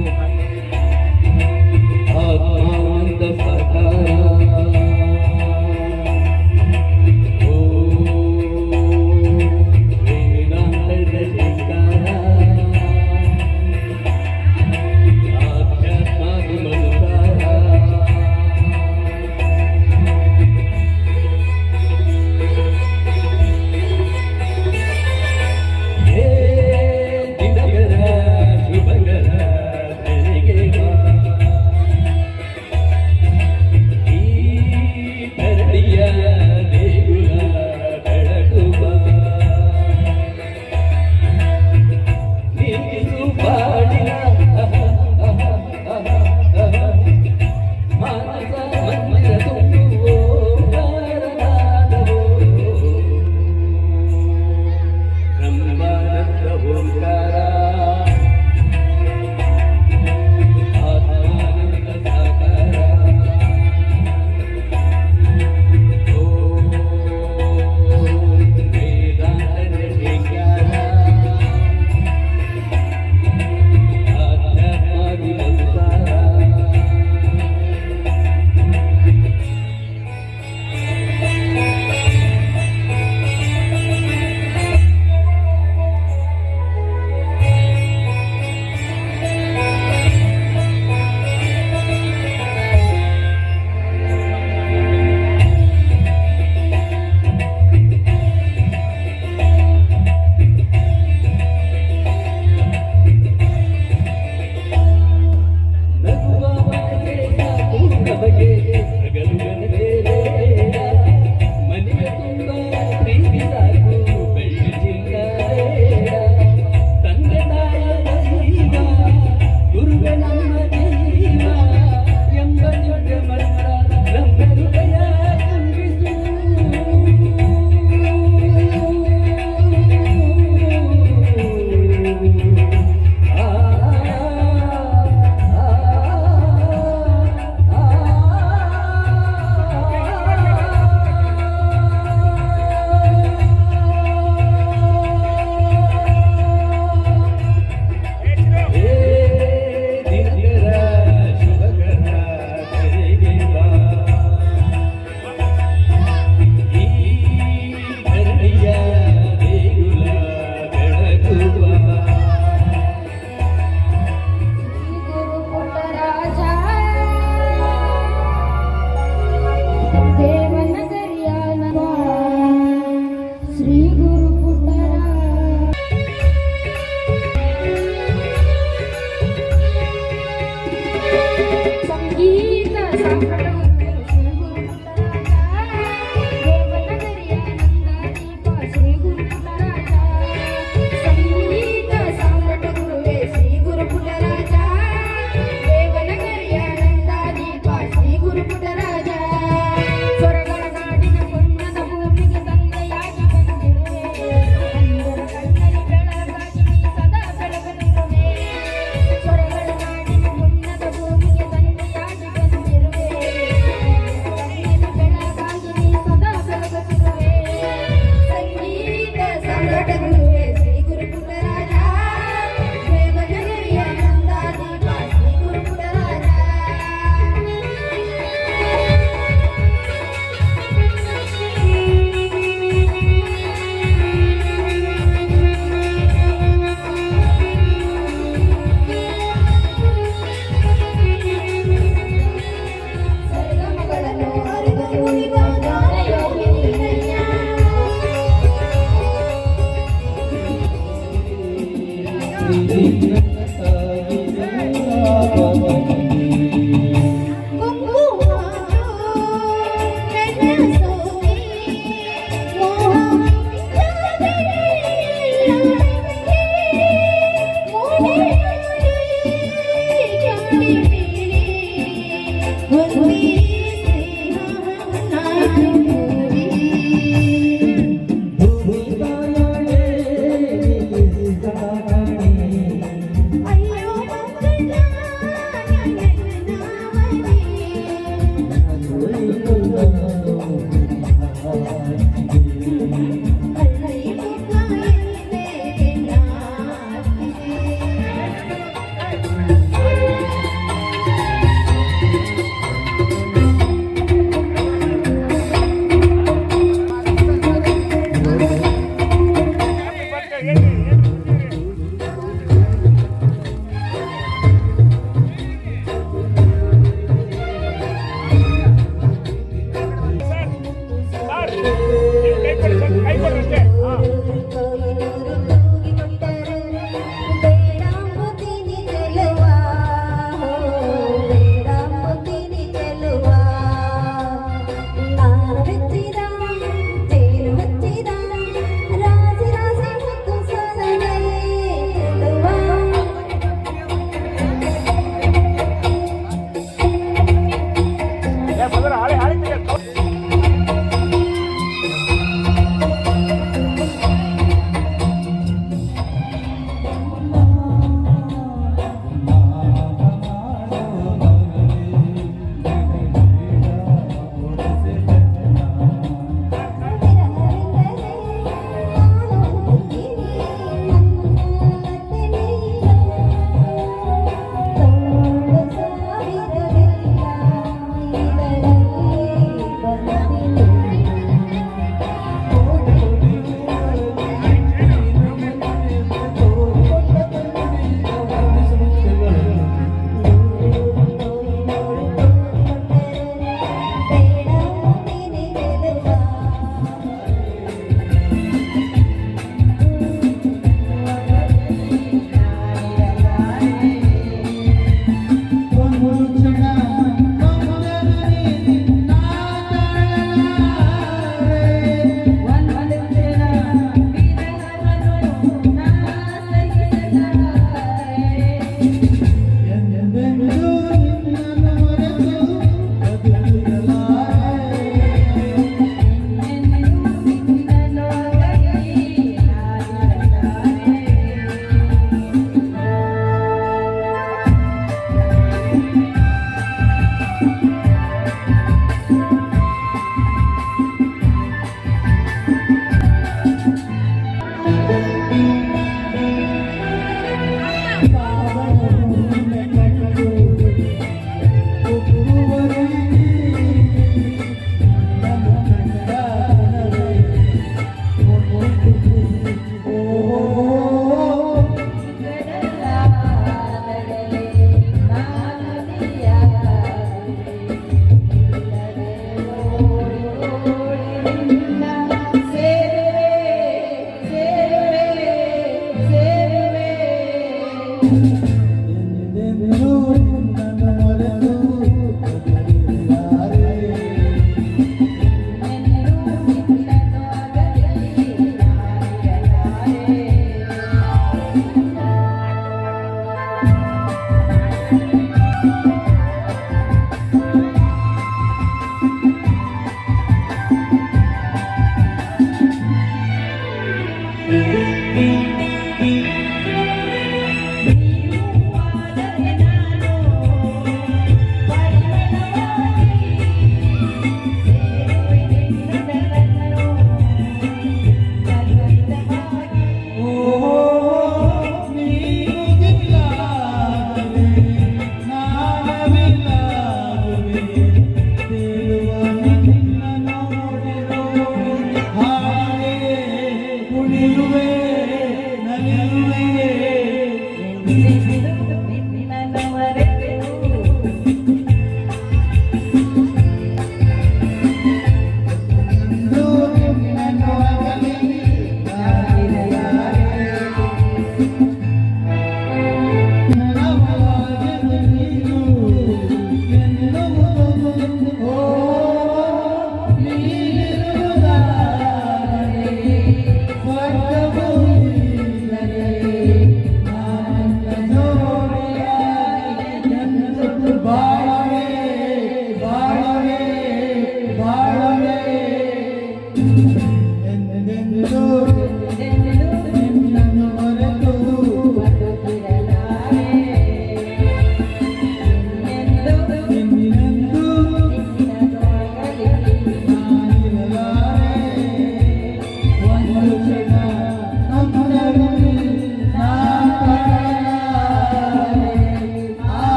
Thank you.